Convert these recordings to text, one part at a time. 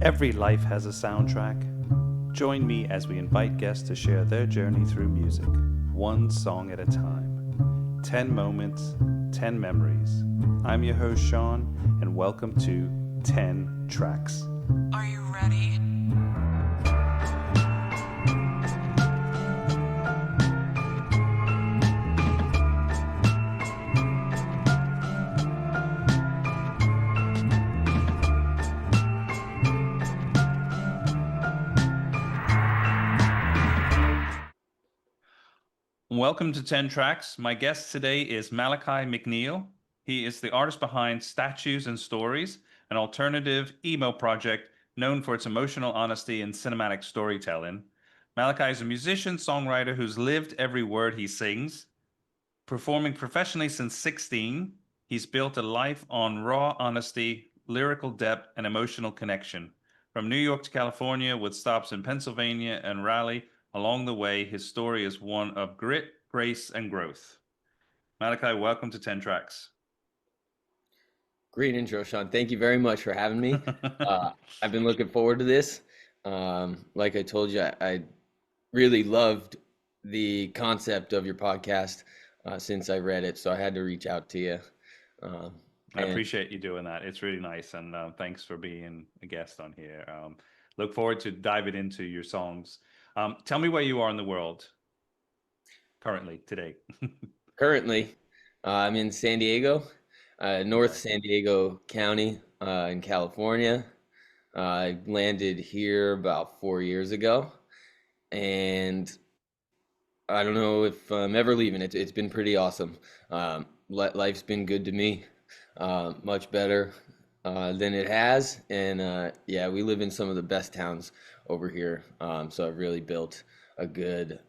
Every life has a soundtrack. Join me as we invite guests to share their journey through music, one song at a time. 10 moments, 10 memories. I'm your host, Sean, and welcome to 10 Tracks. Are you ready? Welcome to 10 Tracks. My guest today is Malachi McNeill. He is the artist behind Statues and Stories, an alternative emo project known for its emotional honesty and cinematic storytelling. Malachi is a musician, songwriter who's lived every word he sings. Performing professionally since 16, he's built a life on raw honesty, lyrical depth, and emotional connection. From New York to California, with stops in Pennsylvania and Raleigh, along the way, his story is one of grit, grace, and growth. Malachi, welcome to 10 Tracks. Great intro, Sean. Thank you very much for having me. I've been looking forward to this. Like I told you, I really loved the concept of your podcast since I read it, so I had to reach out to you. I appreciate you doing that. It's really nice, and thanks for being a guest on here. Look forward to diving into your songs. Tell me where you are in the world currently, today. Currently, I'm in San Diego, North San Diego County in California. I landed here about 4 years ago, and I don't know if I'm ever leaving. It's been pretty awesome. Life's been good to me, much better than it has. And yeah, we live in some of the best towns over here. So I've really built a good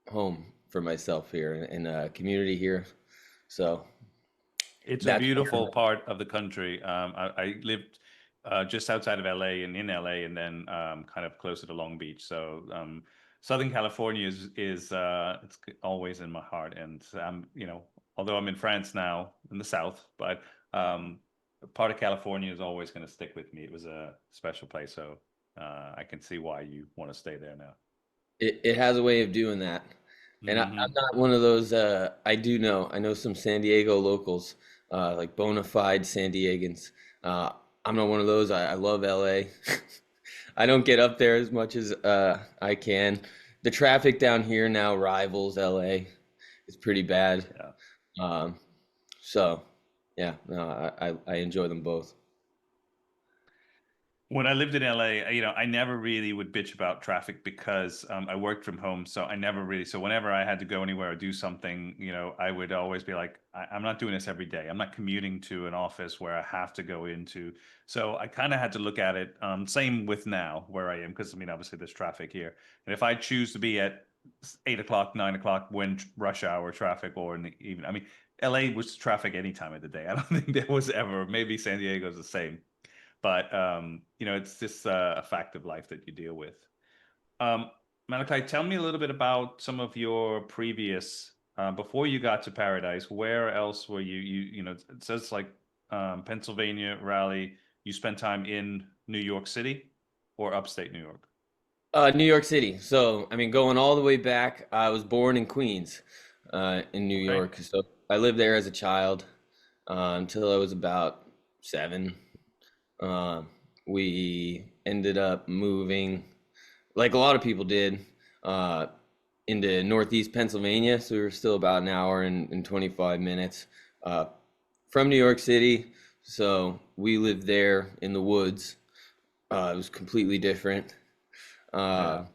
home for myself here and a community here. So it's a beautiful part of the country. I lived just outside of LA and in LA, and then kind of closer to Long Beach. So Southern California is it's always in my heart. And although I'm in France now in the South, but part of California is always going to stick with me. It was a special place, so I can see why you want to stay there now. It has a way of doing that. And I'm not one of those, I know some San Diego locals, like bona fide San Diegans. I'm not one of those. I love LA. I don't get up there as much as I can. The traffic down here now rivals LA. It's pretty bad. Yeah. So yeah, no, I enjoy them both. When I lived in LA, I never really would bitch about traffic because I worked from home. So I never really, so whenever I had to go anywhere or do something, I would always be like, I'm not doing this every day. I'm not commuting to an office where I have to go into. So I kind of had to look at it. Same with now where I am, because obviously there's traffic here. And if I choose to be at 8 o'clock, 9 o'clock when rush hour traffic, or in the evening, LA was traffic any time of the day. I don't think there was ever, maybe San Diego's the same. But it's just a fact of life that you deal with. Malachi, tell me a little bit about some of your previous, before you got to Paradise. Where else were you? It says like Pennsylvania, Raleigh. You spent time in New York City or upstate New York? New York City. So, going all the way back, I was born in Queens, in New York. So I lived there as a child until I was about 7. We ended up moving, like a lot of people did, into Northeast Pennsylvania. So we were still about an hour and 25 minutes from New York City. So we lived there in the woods. It was completely different. But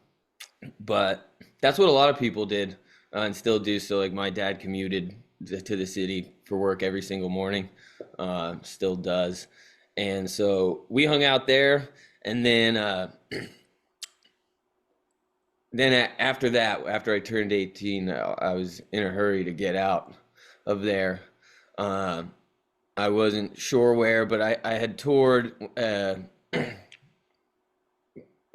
that's what a lot of people did and still do. So like my dad commuted to the city for work every single morning, still does. And so we hung out there, and then after that, after I turned 18, I was in a hurry to get out of there. I wasn't sure where, but I had toured when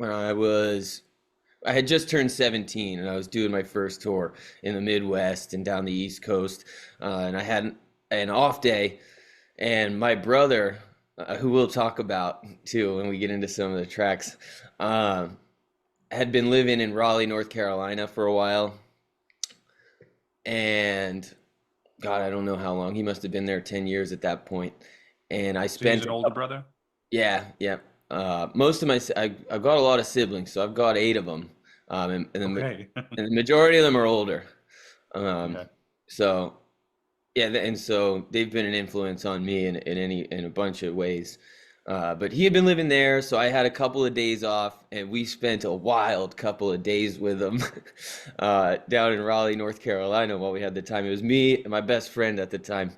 I had just turned 17, and I was doing my first tour in the Midwest and down the East Coast, and I had an off day, and my brother who we'll talk about too when we get into some of the tracks, um, had been living in Raleigh, North Carolina for a while, and God, I don't know how long. He must have been there 10 years at that point. And I So he's spent an a older couple, brother. yeah, yeah. Most of I've got a lot of siblings, so I've got eight of them. Okay. And the majority of them are older. Um, Okay. so yeah, and so they've been an influence on me in a bunch of ways. But he had been living there, so I had a couple of days off, and we spent a wild couple of days with him down in Raleigh, North Carolina, while we had the time. It was me and my best friend at the time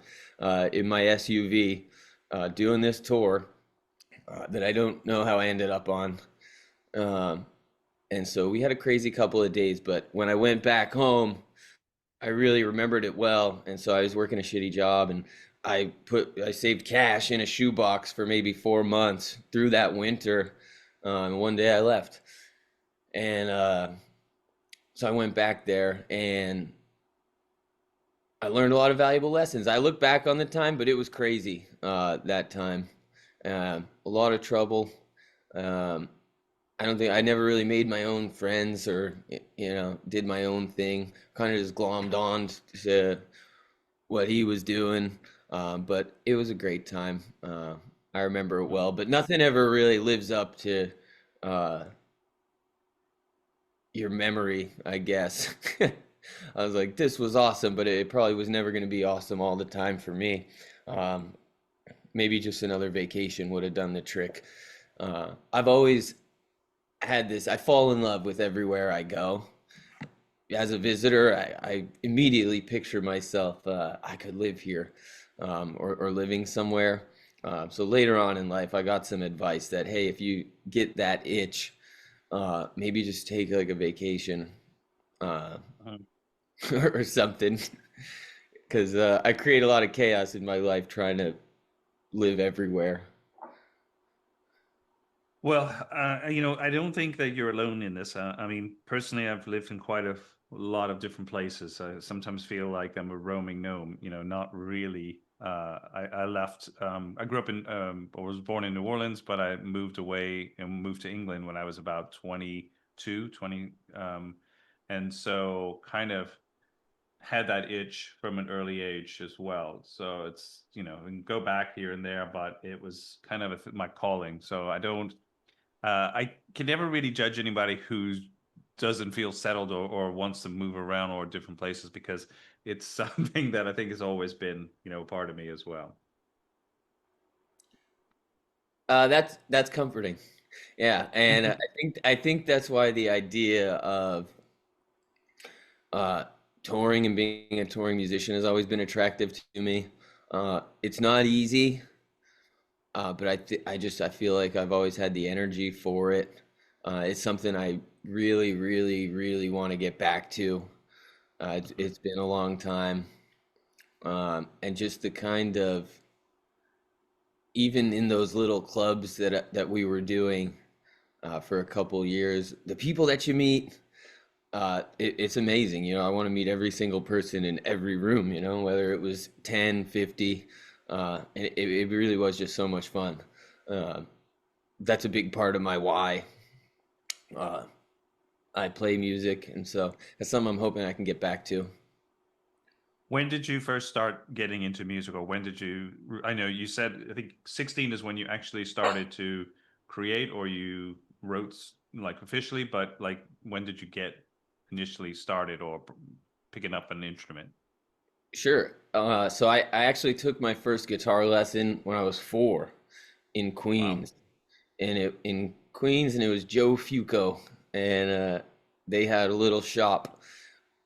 in my SUV doing this tour that I don't know how I ended up on. Um, and so we had a crazy couple of days, but when I went back home, I really remembered it well, and so I was working a shitty job, and I saved cash in a shoebox for maybe 4 months through that winter. One day I left, and so I went back there, and I learned a lot of valuable lessons. I look back on the time, but it was crazy that time. A lot of trouble. Um, I don't think I never really made my own friends or did my own thing. Kind of just glommed on to what he was doing. But it was a great time. I remember it well, but nothing ever really lives up to uh, your memory, I guess. I was like, this was awesome, but it probably was never going to be awesome all the time for me. Um, Maybe just another vacation would have done the trick. I've always had this, I fall in love with everywhere I go. As a visitor, I immediately picture myself, I could live here or living somewhere. So later on in life, I got some advice that, hey, if you get that itch, maybe just take like a vacation uh, Mhm. or something. Because I create a lot of chaos in my life trying to live everywhere. Well, I don't think that you're alone in this. I mean, personally, I've lived in quite a lot of different places. I sometimes feel like I'm a roaming gnome, not really. I left, I grew up I was born in New Orleans, but I moved away and moved to England when I was about 22, 20. And so kind of had that itch from an early age as well. So it's, we can go back here and there, but it was kind of my calling. So I can never really judge anybody who doesn't feel settled or wants to move around or different places because it's something that I think has always been, a part of me as well. That's comforting. Yeah, and I think that's why the idea of uh, touring and being a touring musician has always been attractive to me. It's not easy, but I feel like I've always had the energy for it. It's something I really, really, really want to get back to. It's been a long time, and just the kind of even in those little clubs that we were doing for a couple years, the people that you meet, it's amazing. I want to meet every single person in every room, whether it was 10, 50. It really was just so much fun. Uh, that's a big part of my why. Uh, I play music, and so that's something I'm hoping I can get back to. When did you first start getting into music, or when did you? I know you said I think 16 is when you actually started to create, or you wrote like officially, but like when did you get initially started or picking up an instrument? Sure. So I actually took my first guitar lesson when I was 4 in Wow. Queens, and it was Joe Fuco, and they had a little shop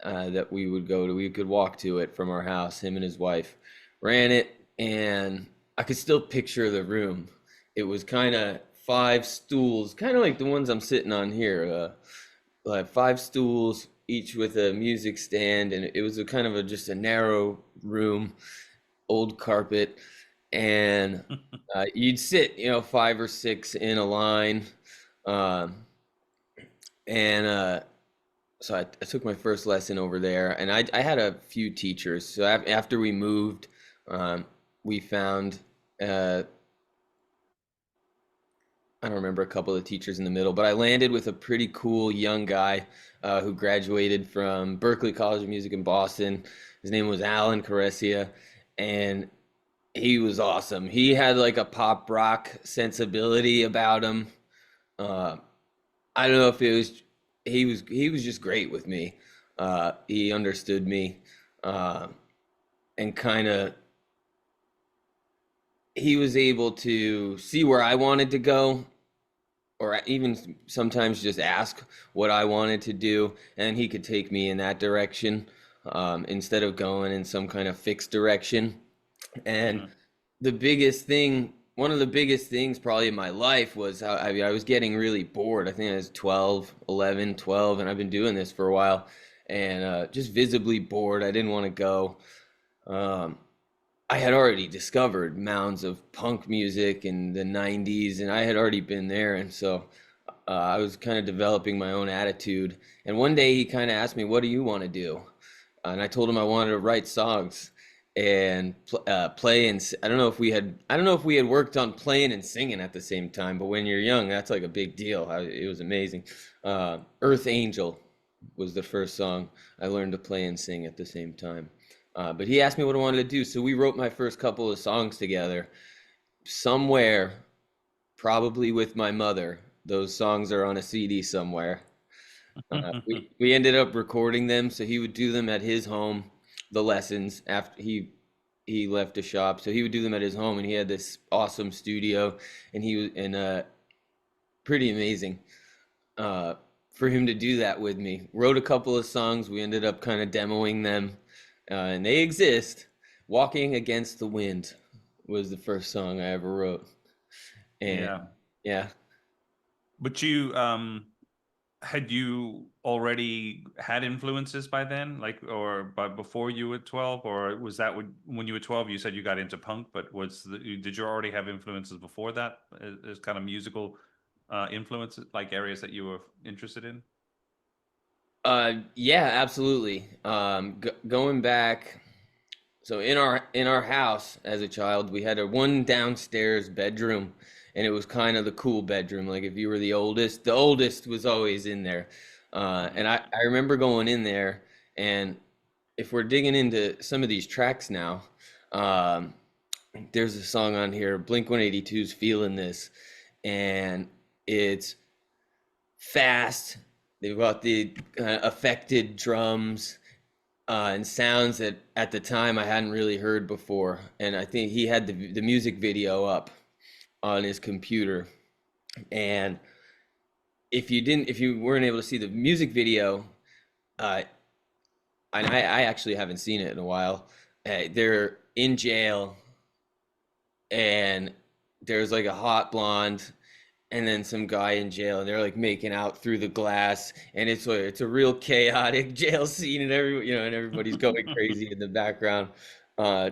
that we would go to. We could walk to it from our house. Him and his wife ran it, and I could still picture the room. It was kind of 5 stools, kind of like the ones I'm sitting on here. Like 5 stools, each with a music stand, and it was a kind of just a narrow room, old carpet, and you'd sit, 5 or 6 in a line, um, and so I took my first lesson over there, and I had a few teachers. So after we moved, um, we found uh, I don't remember a couple of teachers in the middle, but I landed with a pretty cool young guy who graduated from Berklee College of Music in Boston. His name was Alan Caressia, and he was awesome. He had like a pop rock sensibility about him. Uh, I don't know if it was he was just great with me. He understood me, uh, and kind of he was able to see where I wanted to go, or even sometimes just ask what I wanted to do, and he could take me in that direction instead of going in some kind of fixed direction. And Hmm. the biggest thing, one of the biggest things probably in my life was how I was getting really bored. I think I was 12, 11, 12, and I've been doing this for a while, and just visibly bored. I didn't want to go. Um, I had already discovered mounds of punk music in the 90s, and I had already been there. And so I was kind of developing my own attitude. And one day he kind of asked me, "What do you want to do?" And I told him I wanted to write songs and play. And I don't know if we had worked on playing and singing at the same time, but when you're young, that's like a big deal. It was amazing. Earth Angel was the first song I learned to play and sing at the same time. But he asked me what I wanted to do, so we wrote my first couple of songs together. Somewhere, probably with my mother, those songs are on a CD somewhere. We ended up recording them, so he would do them at his home, the lessons after he left the shop. So he would do them at his home, and he had this awesome studio, and he was and pretty amazing for him to do that with me. Wrote a couple of songs. We ended up kind of demoing them, and they exist. Walking Against the Wind was the first song I ever wrote. And Yeah. yeah, But you had you already had influences by then, like, or by before you were 12, or was that when you were 12 you said you got into punk, but did you already have influences before that as kind of musical influences, like areas that you were interested in? yeah, absolutely. Going back, so in our house as a child, we had a one downstairs bedroom, and it was kind of the cool bedroom. Like if you were the oldest was always in there. And Hmm. I remember going in there, and if we're digging into some of these tracks now, um, there's a song on here, Blink 182's "Feeling This," and it's fast. They've got the affected drums and sounds that at the time I hadn't really heard before. And I think he had the music video up on his computer. And if you weren't able to see the music video, uh, and I actually haven't seen it in a while. They're in jail, and there's like a hot blonde and then some guy in jail, and they're like making out through the glass, and it's a real chaotic jail scene, and and everybody's going crazy in the background uh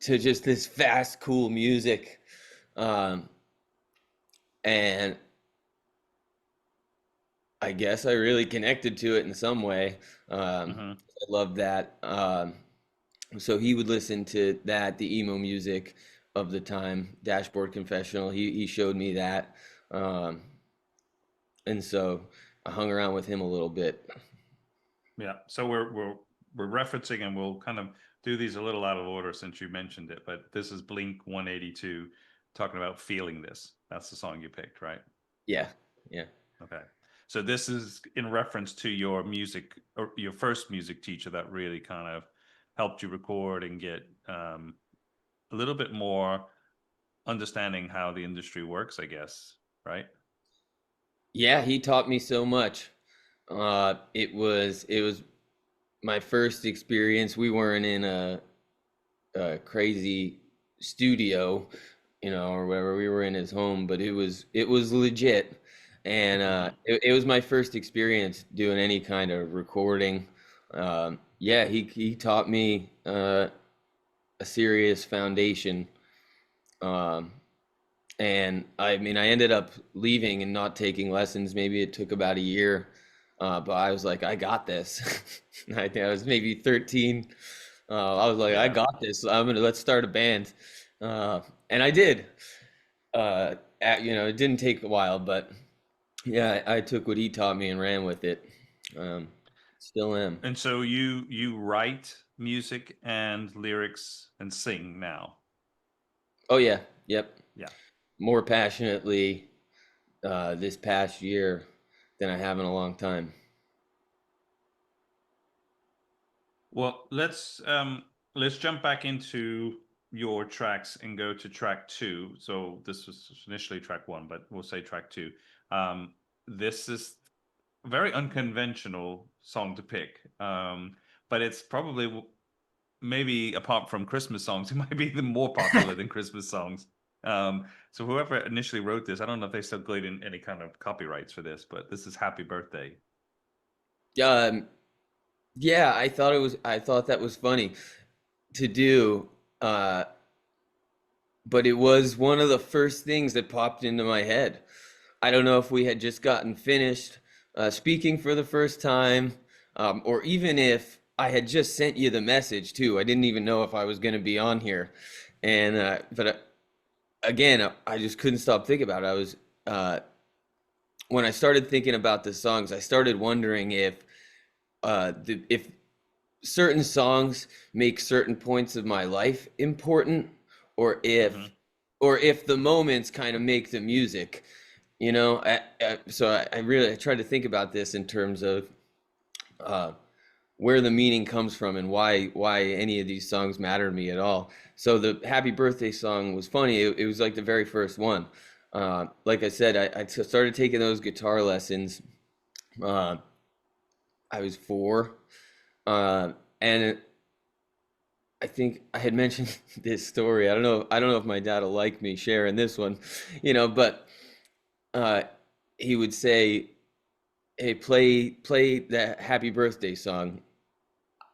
to just this fast cool music. um and I guess I really connected to it in some way. Hmm. I love that. So he would listen to that, the emo music of the time, Dashboard Confessional. He showed me that. um and so I hung around with him a little bit. Yeah. So we're referencing, and we'll kind of do these a little out of order since you mentioned it, but this is Blink 182 talking about Feeling This. That's the song you picked, right? Yeah, yeah, Okay. So this is in reference to your music, or your first music teacher that really kind of helped you record and get a little bit more understanding how the industry works, I guess, right? yeah. He taught me so much. It was my first experience. We weren't in a crazy studio, or whatever. We were in his home, but it was legit, and Hmm. it was my first experience doing any kind of recording. Yeah, he taught me a serious foundation. Um, And I mean, I ended up leaving and not taking lessons. Maybe it took about a year, but I was like, I got this. I think I was maybe 13. I was like, I Yeah. got this. Let's start a band, uh, and I did. Uh, it didn't take a while, but yeah, I took what he taught me and ran with it. Um, Still am. And so you write music and lyrics and sing now. Oh yeah, yep. Yeah. More passionately this past year than I have in a long time. Well, let's jump back into your tracks and go to track two. So this was initially track one, but we'll say track two. This is a very unconventional song to pick, but it's probably maybe apart from Christmas songs, it might be even more popular than Christmas songs. So whoever initially wrote this, I don't know if they still claim in any kind of copyrights for this, but this is "Happy Birthday." Um, yeah, I thought that was funny to do, uh, but it was one of the first things that popped into my head. I don't know if we had just gotten finished speaking for the first time, or even if I had just sent you the message too. I didn't even know if I was going to be on here, and again, I just couldn't stop thinking about it. I was when I started thinking about the songs, I started wondering if certain songs make certain points of my life important, or Hmm. if the moments kind of make the music. So I really tried to think about this in terms of uh, where the meaning comes from and why any of these songs matter to me at all. So the Happy Birthday song was funny. It was like the very first one. Like I said, I started taking those guitar lessons. Uh, I was 4, and I think I had mentioned this story. I don't know if my dad will like me sharing this one, but uh, he would say, "Hey, play that Happy Birthday song."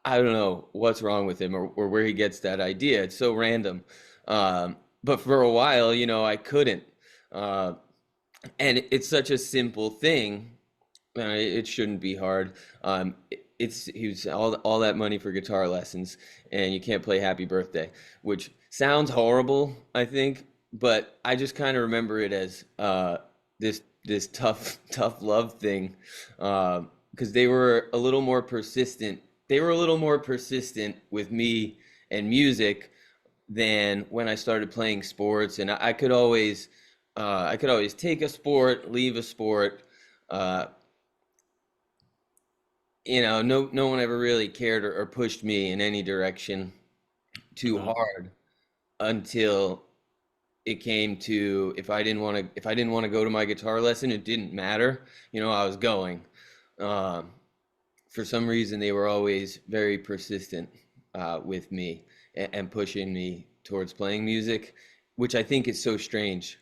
I don't know what's wrong with him, or where he gets that idea. It's so random. But for a while, I couldn't. Uh, and it's such a simple thing. It shouldn't be hard. It's he was all that money for guitar lessons, and you can't play Happy Birthday, which sounds horrible, I think, but I just kind of remember it as this tough love thing, because they were a little more persistent. They were a little more persistent with me and music than when I started playing sports, and I could always take a sport, leave a sport. Uh, no one ever really cared or pushed me in any direction too Hmm. hard until it came to if I didn't want to go to my guitar lesson, it didn't matter. I was going. Um, for some reason, they were always very persistent with me and pushing me towards playing music, which I think is so strange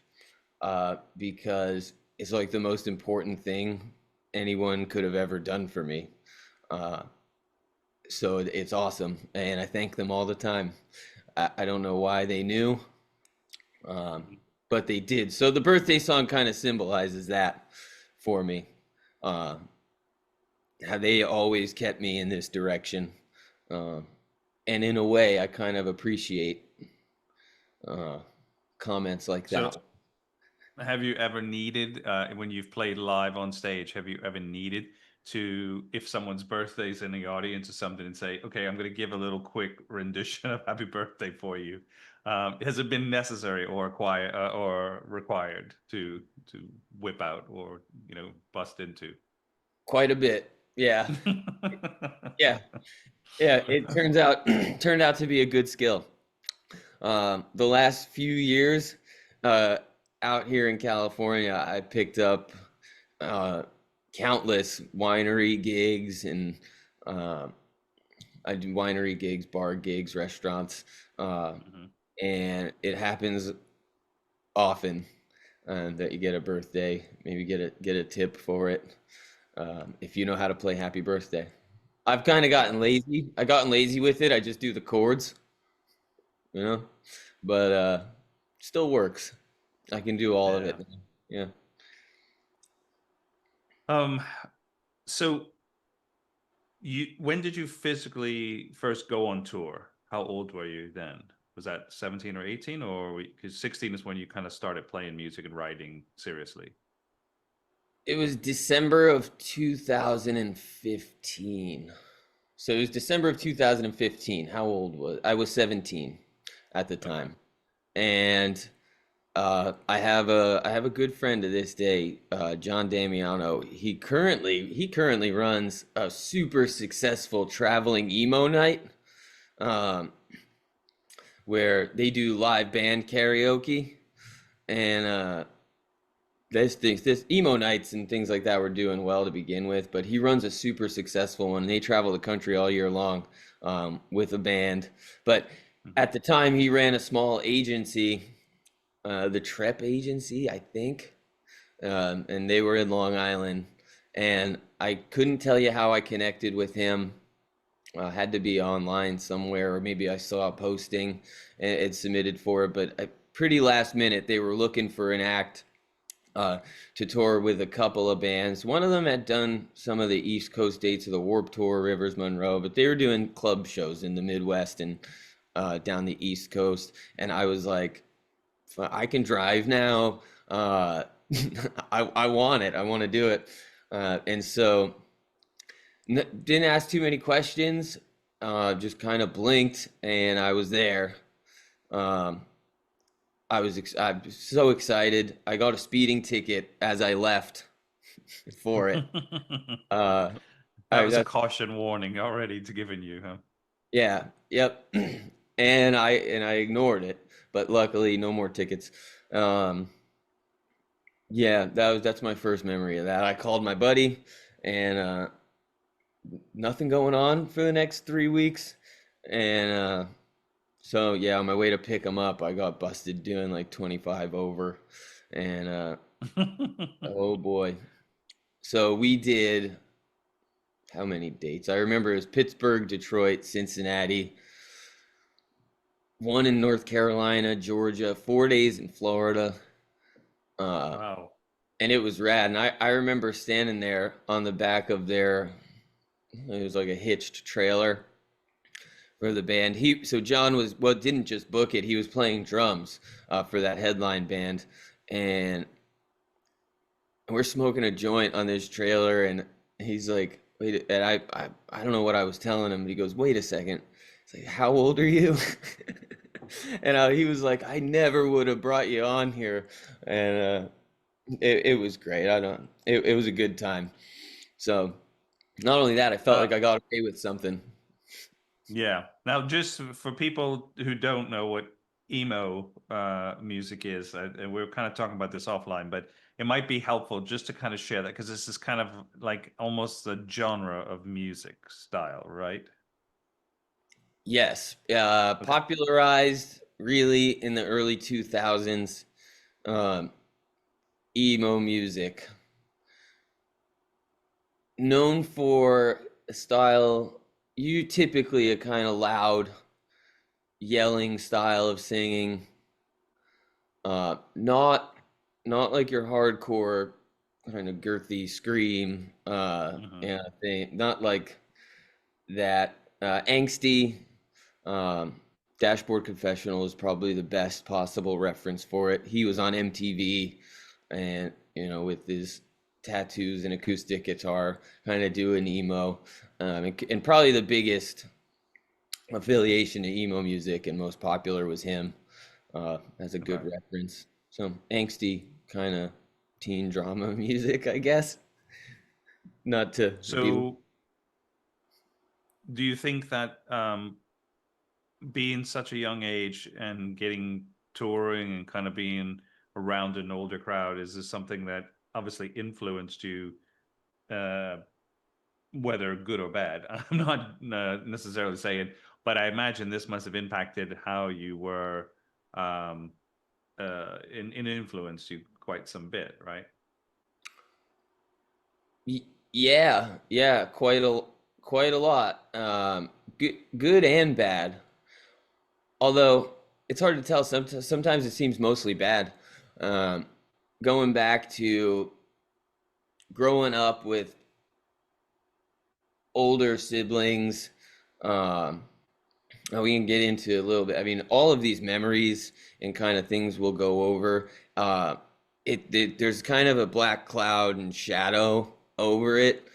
because it's like the most important thing anyone could have ever done for me. Uh, so it's awesome, and I thank them all the time. I don't know why they knew, um, but they did. So the birthday song kind of symbolizes that for me. Uh, how they always kept me in this direction, uh, and in a way, I kind of appreciate uh, comments like So that. have you ever needed, when you've played live on stage, have you ever needed to, if someone's birthday is in the audience or something, and say, "Okay, I'm going to give a little quick rendition of Happy Birthday for you"? Has it been necessary or required to whip out or bust into? Quite a bit, yeah, yeah, yeah. It turns out turned out to be a good skill. The last few years uh, out here in California, I picked up uh, countless winery gigs, and uh, I do winery gigs, bar gigs, restaurants, uh, Mhm. and it happens often that you get a birthday, maybe get a tip for it if you know how to play Happy Birthday. I've kind of Yeah. gotten lazy. I gotten lazy with it. I just do the chords, you know, but still works. I can do all of Yeah. it. Yeah. Um, so when did you physically first go on tour? How old were you then? Was that 17 or 18, or because 16 is when you kind of started playing music and writing seriously? It was December of 2015. So it was December of 2015. How old was I? Was 17 at the Okay. time. And I have a good friend to this day, John Damiano. He currently runs a super successful traveling emo night, um, where they do live band karaoke, and this emo nights and things like that were doing well to begin with. But he runs a super successful one. They travel the country all year long, with a band. But Mhm. at the time, he ran a small agency, the Trep Agency, I think, and they were in Long Island. And I couldn't tell you how I connected with him. Had to be online somewhere, or maybe I saw a posting and it submitted for it. But pretty last minute, they were looking for an act, uh, to tour with a couple of bands. One of them had done some of the East Coast dates of the Warp Tour, Rivers Monroe, but they were doing club shows in the Midwest and down the East Coast. And I was like, I can drive now. I want it. I want to do it. And so didn't ask too many questions. Just kind of blinked, and I was there. Um, I'm so excited. I got a speeding ticket as I left for it. Uh, That I was a that's caution warning already to giving you, huh? Yeah, yep. And I ignored it, but luckily no more tickets. Um, yeah, that's my first memory of that. I called my buddy, and nothing going on for the next 3 weeks, and so yeah, on my way to pick him up, I got busted doing like 25 over, and oh boy. So we did how many dates? I remember it was Pittsburgh, Detroit, Cincinnati, one in North Carolina, Georgia, 4 days in Florida. Uh, Wow. and it was rad. And I remember standing there on the back of it was like a hitched trailer for the band. So John was, well, didn't just book it, he was playing drums, for that headline band. And we're smoking a joint on this trailer, and he's like, wait, and I don't know what I was telling him, but he goes, wait a second. It's like, how old are you? And he was like, I never would have brought you on here. And it was great. It was a good time. So not only that, I felt Uh, like I got away with something. yeah. Now, just for people who don't know what emo music is, and we are kind of talking about this offline, but it might be helpful just to kind of share that because this is kind of like almost the genre of music style, right? Yes, Okay. popularized really in the early 2000s, um, emo music, known for a style, you typically a kind of loud, yelling style of singing, not like your hardcore kind of girthy scream, Hmm. thing, not like that, angsty. Dashboard Confessional is probably the best possible reference for it. He was on MTV, and with his tattoos and acoustic guitar, kind of doing emo, and probably the biggest affiliation to emo music and most popular was him. As a good Okay. reference. So angsty kind of teen drama music, I guess. Not to be. So, do you think that being such a young age and getting touring and kind of being around an older crowd, is this something that obviously influenced you, uh, whether good or bad? I'm not necessarily saying, but I imagine this must have impacted how you were, um, in influenced you quite some bit, right? Yeah, yeah, quite a lot. Good and bad. Although it's hard to tell. Sometimes it seems mostly bad. Um, Going back to growing up with older siblings, um, We can get into a little bit. I mean, all of these memories and kind of things we'll go over. Uh, there's kind of a black cloud and shadow over it,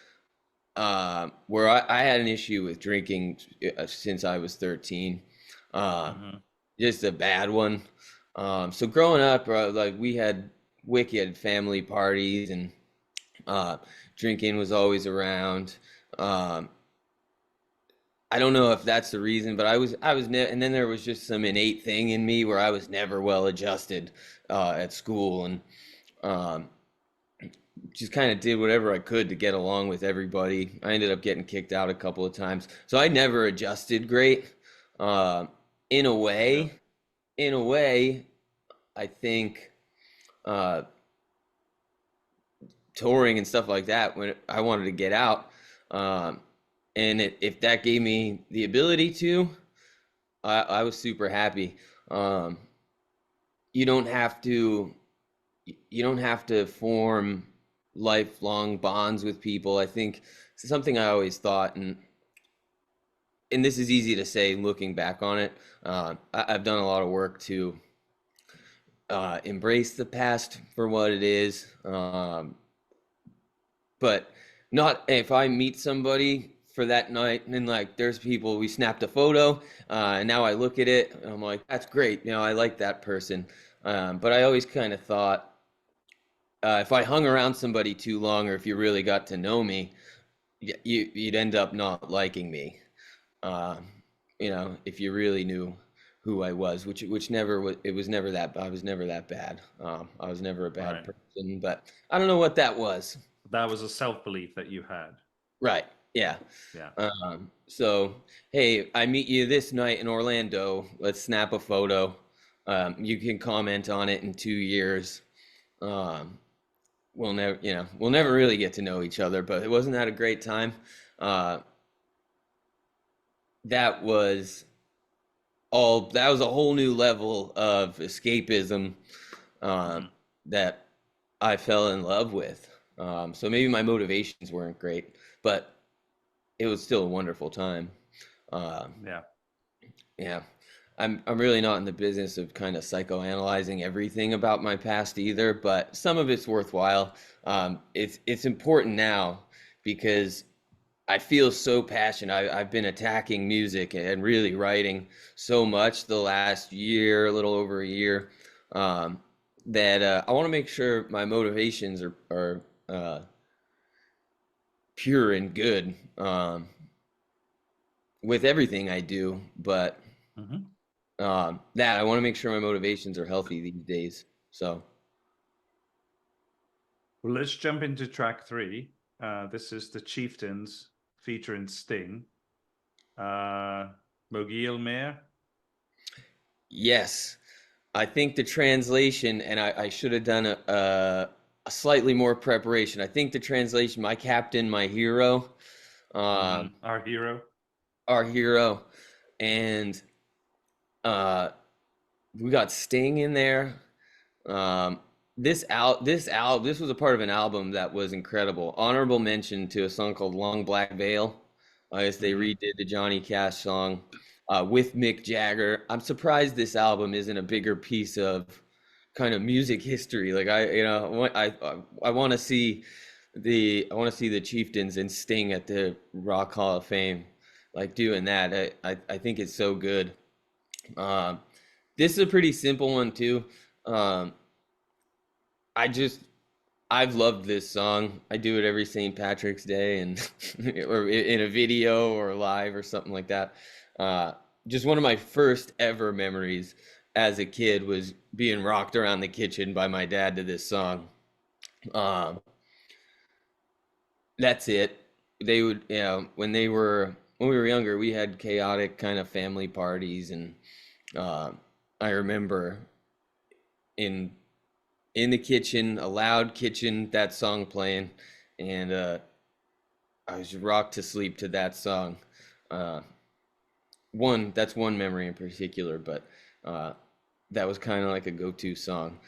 where I had an issue with drinking since I was 13. Uh, Hmm. just a bad one. So growing up, like we had wicked family parties, and uh, drinking was always around. Um, I don't know if that's the reason, but and then there was just some innate thing in me where I was never well adjusted at school, and um, just kind of did whatever I could to get along with everybody. I ended up getting kicked out a couple of times, so I never adjusted great. Uh, in a Yeah. way, in a way, I think uh, touring and stuff like that when I wanted to get out, um, and if that gave me the ability to. I was super happy. Um, you don't have to you don't have to form lifelong bonds with people. I think something I always thought, and this is easy to say looking back on it. I've done a lot of work to embrace the past for what it is, but not if I meet somebody for that night and then like there's people we snapped a photo, and now I look at it and I'm like that's great, I like that person, but I always kind of thought if I hung around somebody too long or if you really got to know me, you'd end up not liking me, uh, if you really knew who I was, which never was. It was never that. I was never that bad. I was never a bad Right. person, but I don't know what that was. That was a self belief that you had. Right. Yeah. Yeah. So, hey, I meet you this night in Orlando. Let's snap a photo. You can comment on it in 2 years. Um, we'll never really get to know each other, but it wasn't that a great time. Uh, that was that was a whole new level of escapism, uh, Hmm. that I fell in love with. So maybe my motivations weren't great, but it was still a wonderful time. Uh, Yeah. yeah, I'm really not in the business of kind of psychoanalyzing everything about my past either, but some of it's worthwhile. It's important now because I feel so passionate. I've been attacking music and really writing so much the last year, a little over a year, um, that I want to make sure my motivations are pure and good, with everything I do. But Hmm. that I want to make sure my motivations are healthy these days. So, Well, let's jump into track three. This is the Chieftains featuring Sting. Uh, Mogil Mear. yes, I think the translation, and I should have done a slightly more preparation. I think the translation, my captain, my hero, Hmm. um, Our hero. our hero, and uh, we got Sting in there. Um, this was a part of an album that was incredible. Honorable mention to a song called "Long Black Veil." I guess they Hmm. redid the Johnny Cash song with Mick Jagger. I'm surprised this album isn't a bigger piece of kind of music history. Like I want to see the Chieftains and Sting at the Rock Hall of Fame, like doing that. I think it's so good. Um, this is a pretty simple one too. Um, I just I've loved this song. I do it every St. Patrick's Day and or in a video or live or something like that. Uh, just one of my first ever memories as a kid was being rocked around the kitchen by my dad to this song. Um, that's it. They would, when we were younger, we had chaotic kind of family parties, and uh, I remember in in the kitchen, a loud kitchen, that song playing, and I was rocked to sleep to that song. Uh, that's one memory in particular, but uh, that was kind of like a go-to song.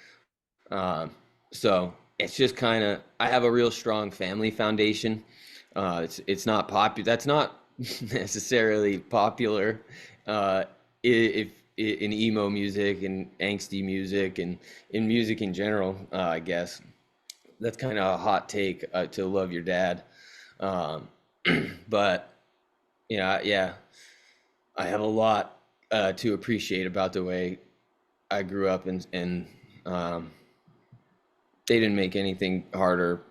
Um, so it's just kind of I have a real strong family foundation. It's not popular. That's not necessarily popular uh, if in emo music and angsty music and in music in general, I guess that's kind of a hot take to love your dad. Um, but yeah, I have a lot to appreciate about the way I grew up, and um, they didn't make anything harder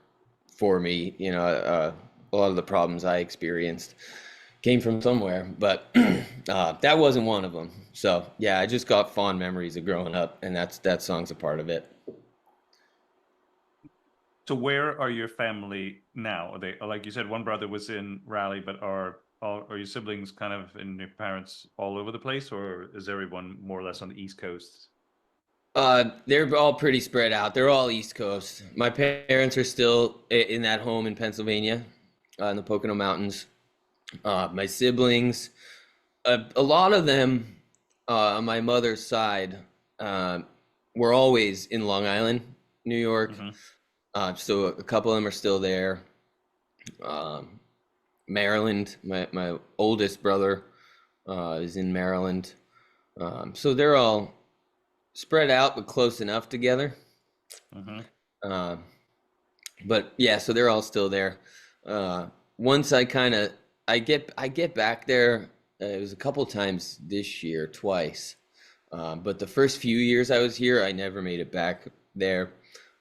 for me. A lot of the problems I experienced came from somewhere, but that wasn't one of them. So yeah, I just got fond memories of growing up, and that song's a part of it. So where are your family now? Are they, like you said, one brother was in Raleigh, but are your siblings kind of and your parents all over the place, or is everyone more or less on the East Coast? They're all pretty spread out. They're all East Coast. My parents are still in that home in Pennsylvania, in the Pocono Mountains. My siblings, a lot of them on my mother's side, uh, were always in Long Island, New York. Hmm. So a couple of them are still there. Um, Maryland, my oldest brother is in Maryland. So they're all spread out but close enough together. Hmm. Um, but yeah, so they're all still there. Once I get back there. It was a couple times this year, twice. But the first few years I was here, I never made it back there.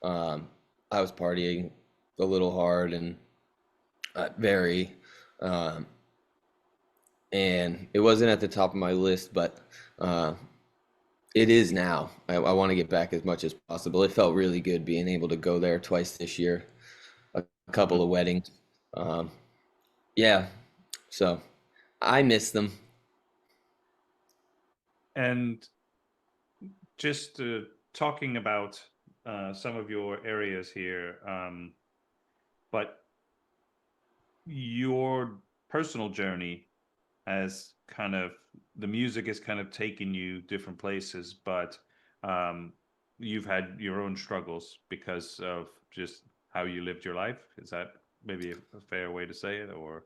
Um, I was partying a little hard and very, um, and it wasn't at the top of my list, but uh, it is now. I want to get back as much as possible. It felt really good being able to go there twice this year, a couple Hmm. of weddings. Um, yeah, so I miss them. And just talking about some of your areas here, but your personal journey has kind of the music has kind of taken you different places, but um, you've had your own struggles because of just how you lived your life. Is that maybe a fair way to say it, or?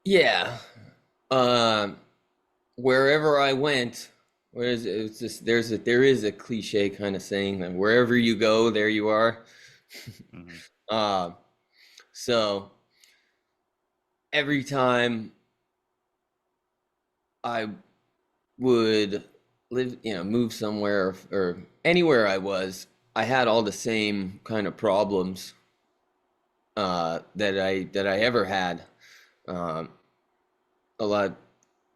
Yeah. Um, Wherever I went, it's just there is a cliche kind of saying that wherever you go, there you are. Hmm. Uh, so every time I would move somewhere or anywhere I was, I had all the same kind of problems that I ever had. Um, a lot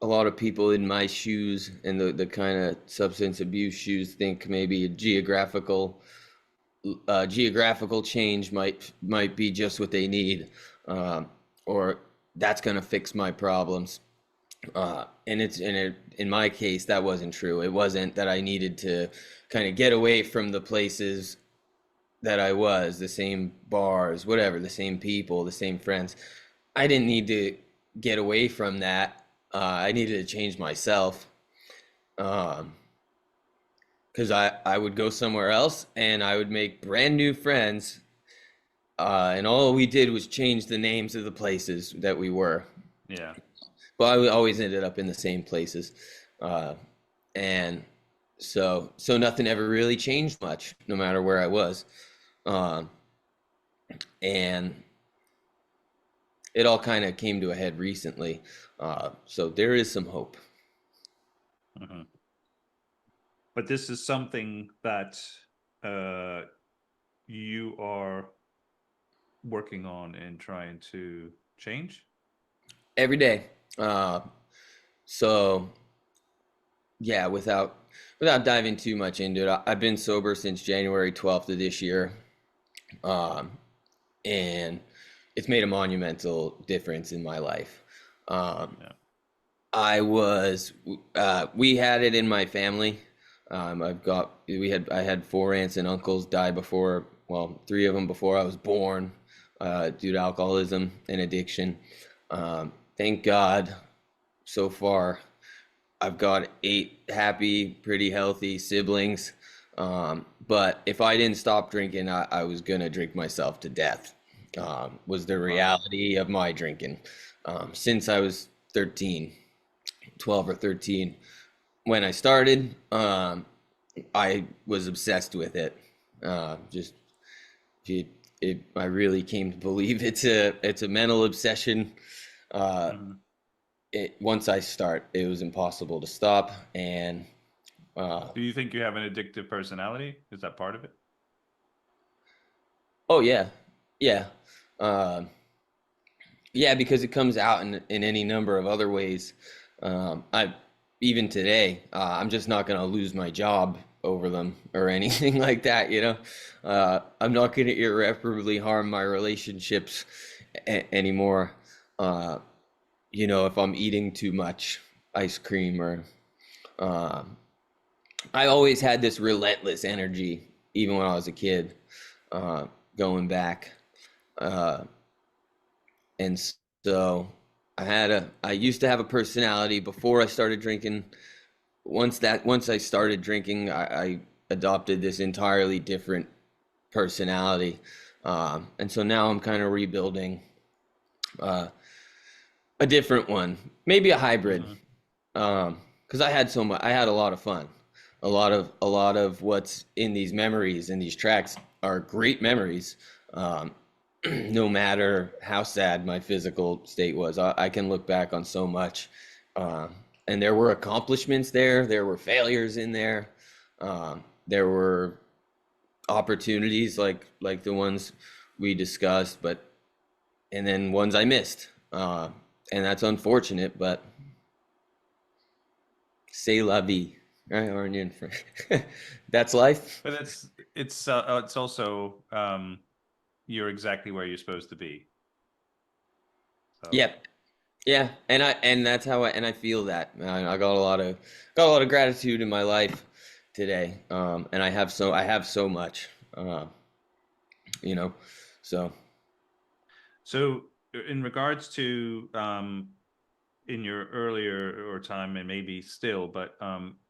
a lot of people in my shoes and the kind of substance abuse shoes think maybe a geographical change might be just what they need, um, or that's going to fix my problems. In my case, that wasn't true. It wasn't that I needed to kind of get away from the places that I was, the same bars, whatever, the same people, the same friends. I didn't need to get away from that. I needed to change myself. Um, because I would go somewhere else and I would make brand new friends. And all we did was change the names of the places that we were. Yeah. But I always ended up in the same places. Uh, and so nothing ever really changed much, no matter where I was. Um, and it all kind of came to a head recently. So there is some hope. Hmm. But this is something that uh, you are working on and trying to change. Every day. Uh, so yeah, without diving too much into it, I've been sober since January 12th of this year, um, and it's made a monumental difference in my life. Um, Yeah. I was we had it in my family. I had four aunts and uncles die before, well, three of them before I was born, due to alcoholism and addiction. Thank God, so far I've got eight happy, pretty healthy siblings. But if I didn't stop drinking, I was gonna drink myself to death. Was the Wow. reality of my drinking since I was 13. 12 or 13 when I started. I was obsessed with it. Just it, I really came to believe it's a mental obsession. Uh, Mhm. Once I start, it was impossible to stop. And uh, Do you think you have an addictive personality? Is that part of it? oh yeah, yeah, uh, yeah, because it comes out in any number of other ways. I even today, I'm just not gonna lose my job over them or anything like that. I'm not gonna irreparably harm my relationships anymore. Uh, if I'm eating too much ice cream or um, I always had this relentless energy, even when I was a kid, uh, going back. Uh, and so I used to have a personality before I started drinking. Once I started drinking, I adopted this entirely different personality. And so now I'm kind of rebuilding uh, a different one, maybe a hybrid. Mhm. Because I had I had a lot of fun. A lot of what's in these memories and these tracks are great memories. Um, no matter how sad my physical state was, I can look back on so much. Uh, and there were accomplishments there. There were failures in there. There were opportunities like the ones we discussed, but and then ones I missed. And that's unfortunate, but c'est la vie, right? Or in French. That's life. But it's also you're exactly where you're supposed to be. So Yep. Yeah, and that's how I feel that. I got a lot of gratitude in my life today. And I have so much. Uh, you know, so so in regards to in your earlier or time and maybe still, but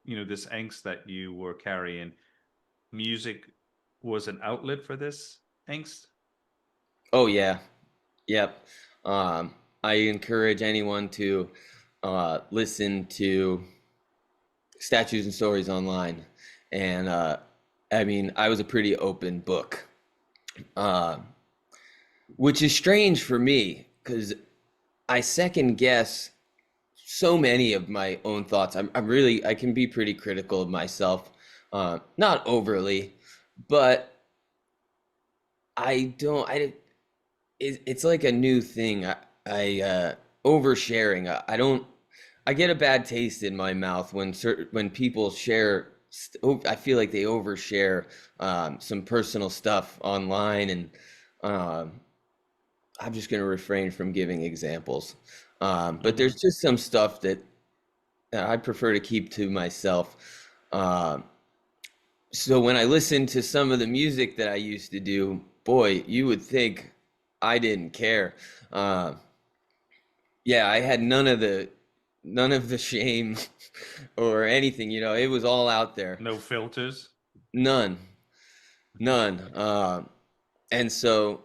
this angst that you were carrying, music was an outlet for this angst. oh yeah, yep. Um, I encourage anyone to listen to statues and stories online, and I mean I was a pretty open book, uh, which is strange for me because I second guess so many of my own thoughts. I can be pretty critical of myself, not overly, but I don't. It's like a new thing. I oversharing. I don't. I get a bad taste in my mouth when people share. I feel like they overshare some personal stuff online, and um, I'm just going to refrain from giving examples. But Mm-hmm. there's just some stuff that I prefer to keep to myself. Um, so when I listen to some of the music that I used to do, boy, you would think I didn't care. Uh, yeah, I had none of the shame or anything. It was all out there. No filters. None, none. And so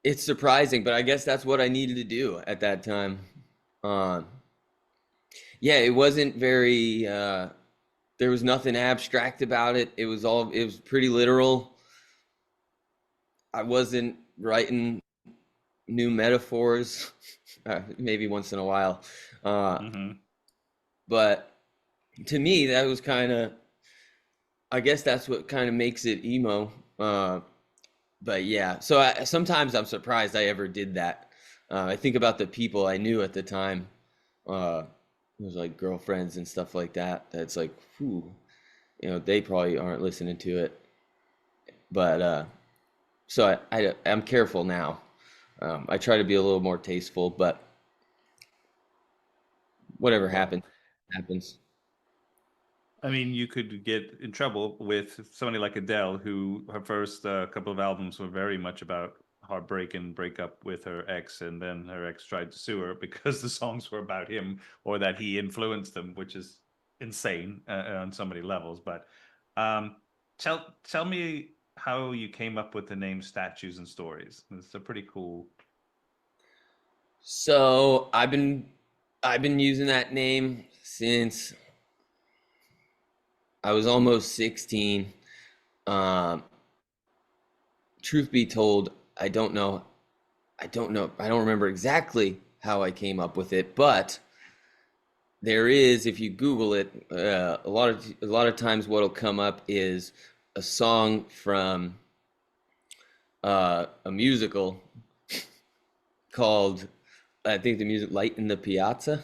it's surprising, but I guess that's what I needed to do at that time. Uh, yeah, it wasn't very. There was nothing abstract about it. It was pretty literal. I wasn't writing new metaphors, maybe once in a while. Uh, Mm-hmm. but to me, that was I guess that's what kind of makes it emo. But yeah, so sometimes I'm surprised I ever did that. I think about the people I knew at the time. Uh, it was like girlfriends and stuff like that. That's like, whew, they probably aren't listening to it. But so I'm careful now. I try to be a little more tasteful, but whatever Well, happens, happens. I mean, you could get in trouble with somebody like Adele, who her first couple of albums were very much about heartbreak and breakup with her ex, and then her ex tried to sue her because the songs were about him or that he influenced them, which is insane on so many levels. But um, tell me how you came up with the name Statues and Stories. It's a pretty cool. So I've been I've been using that name since I was almost 16. Um, Truth be told, I don't know. I don't know. I don't remember exactly how I came up with it, but there is, if you Google it, a lot of times what'll come up is a song from a musical called, I think the music Light in the Piazza.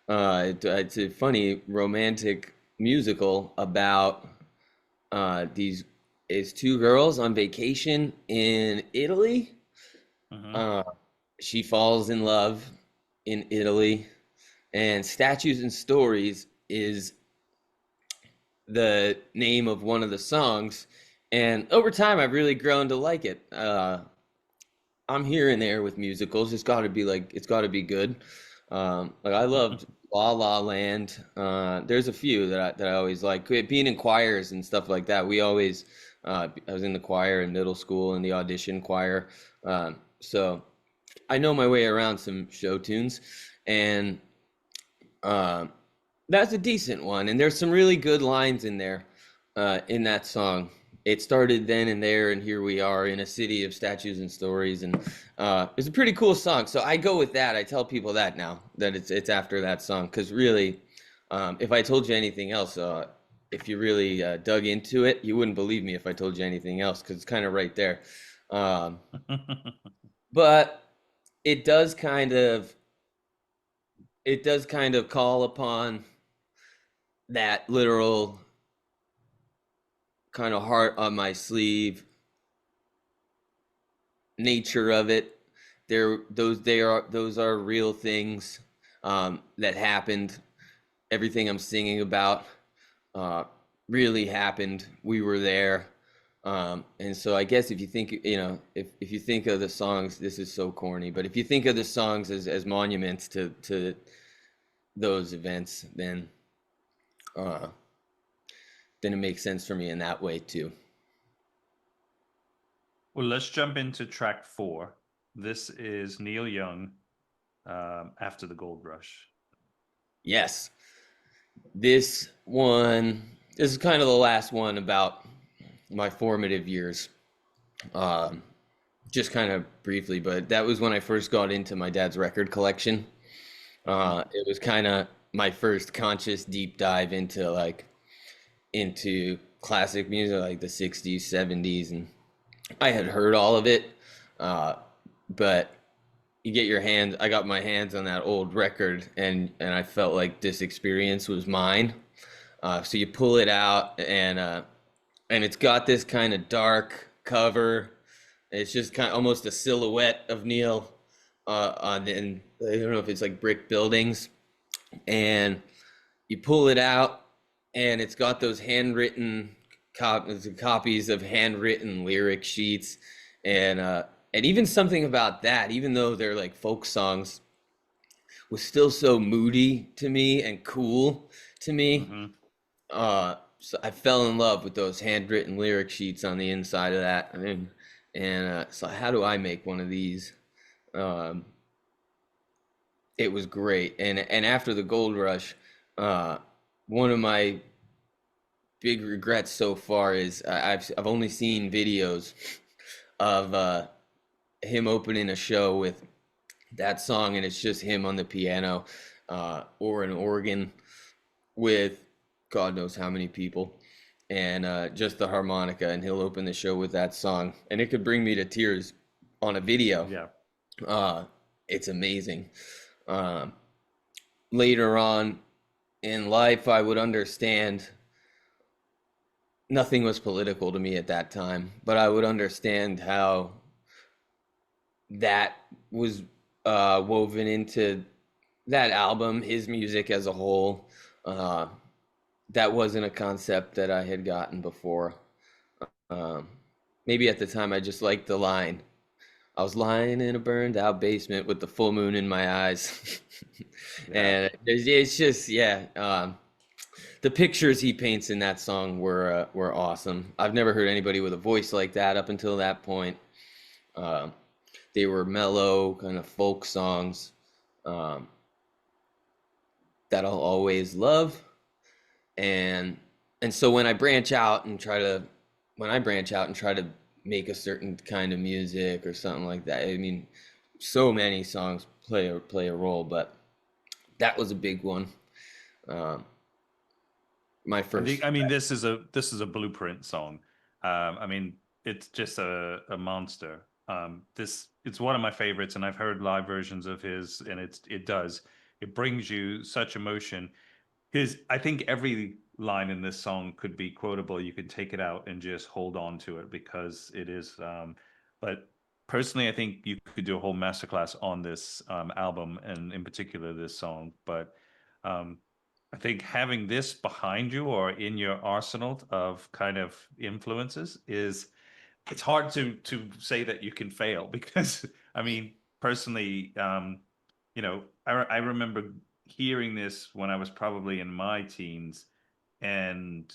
It's a funny romantic musical about these is two girls on vacation in Italy. Hmm. Uh, she falls in love in Italy, and Statues and Stories is the name of one of the songs. And over time, I've really grown to like it. I'm here and there with musicals. It's got to be good. Like I loved La La Land. There's a few that I always like. Being in choirs and stuff like that. I was in the choir in middle school and the audition choir. So I know my way around some show tunes, and um, that's a decent one. And there's some really good lines in there, in that song. It started then and there, and here we are in a city of statues and stories. And it's a pretty cool song. So I go with that. I tell people that now that it's after that song, because really, if I told you anything else, if you really dug into it, you wouldn't believe me if I told you anything else, because it's kind of right there. Um, but it does kind of it does kind of call upon that literal kind of heart on my sleeve nature of it. Those are real things that happened. Everything I'm singing about uh, really happened. We were there. And so I guess if you think, if you think of the songs, this is so corny, but if you think of the songs as monuments to those events, uh, then it makes sense for me in that way too. Well, let's jump into track 4. This is Neil Young, After the Gold Rush. Yes, this is kind of the last one about my formative years. Um, just kind of briefly, but that was when I first got into my dad's record collection. Mhm. It was kind of my first conscious deep dive into classic music like the 60s, 70s, and I had heard all of it. Uh, but I got my hands on that old record, and I felt like this experience was mine. So you pull it out, and it's got this kind of dark cover. It's just kind of almost a silhouette of Neil and I don't know if it's like brick buildings, and you pull it out, and it's got those copies of handwritten lyric sheets, and even something about that, even though they're like folk songs, was still so moody to me and cool to me. Mhm. So I fell in love with those handwritten lyric sheets on the inside of that. So how do I make one of these? Um, it was great. And after the gold rush, uh, one of my big regrets so far is I've only seen videos of him opening a show with that song, and it's just him on the piano or an organ with God knows how many people, and just the harmonica, and he'll open the show with that song, and it could bring me to tears on a video. Yeah. Uh, it's amazing. Um, Later on in life, I would understand. Nothing was political to me at that time, but I would understand how that was woven into that album, his music as a whole. Uh, that wasn't a concept that I had gotten before. Um, Maybe at the time I just liked the line. I was lying in a burned out basement with the full moon in my eyes. Yeah. And it's just, yeah. The pictures he paints in that song were awesome. I've never heard anybody with a voice like that up until that point. Um, they were mellow, kind of folk songs. Um, that I'll always love. And so when I branch out and try to make a certain kind of music or something like that, I mean, so many songs play a role, but that was a big one. Um, my first. I mean, this is a blueprint song. I mean, it's just a monster. This it's one of my favorites, and I've heard live versions of his, and it brings you such emotion. His I think every line in this song could be quotable. You could take it out and just hold on to it because it is. But personally, I think you could do a whole masterclass on this album, and in particular this song. But um, I think having this behind you or in your arsenal of kind of influences is it's hard to say that you can fail because I mean personally I remember hearing this when I was probably in my teens and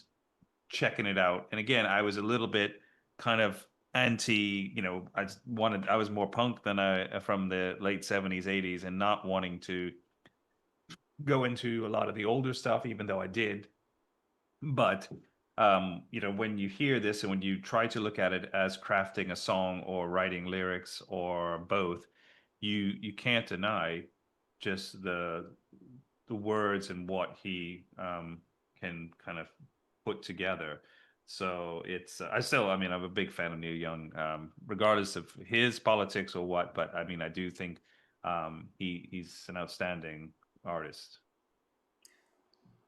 checking it out, and again I was a little bit kind of anti, I was more punk than I from the late 70s 80s and not wanting to go into a lot of the older stuff even though I did. But when you hear this and when you try to look at it as crafting a song or writing lyrics or both, you can't deny just the words and what he can kind of put together. So it's I mean, I'm a big fan of Neil Young, regardless of his politics or what. But I mean, I do think he's an outstanding artist.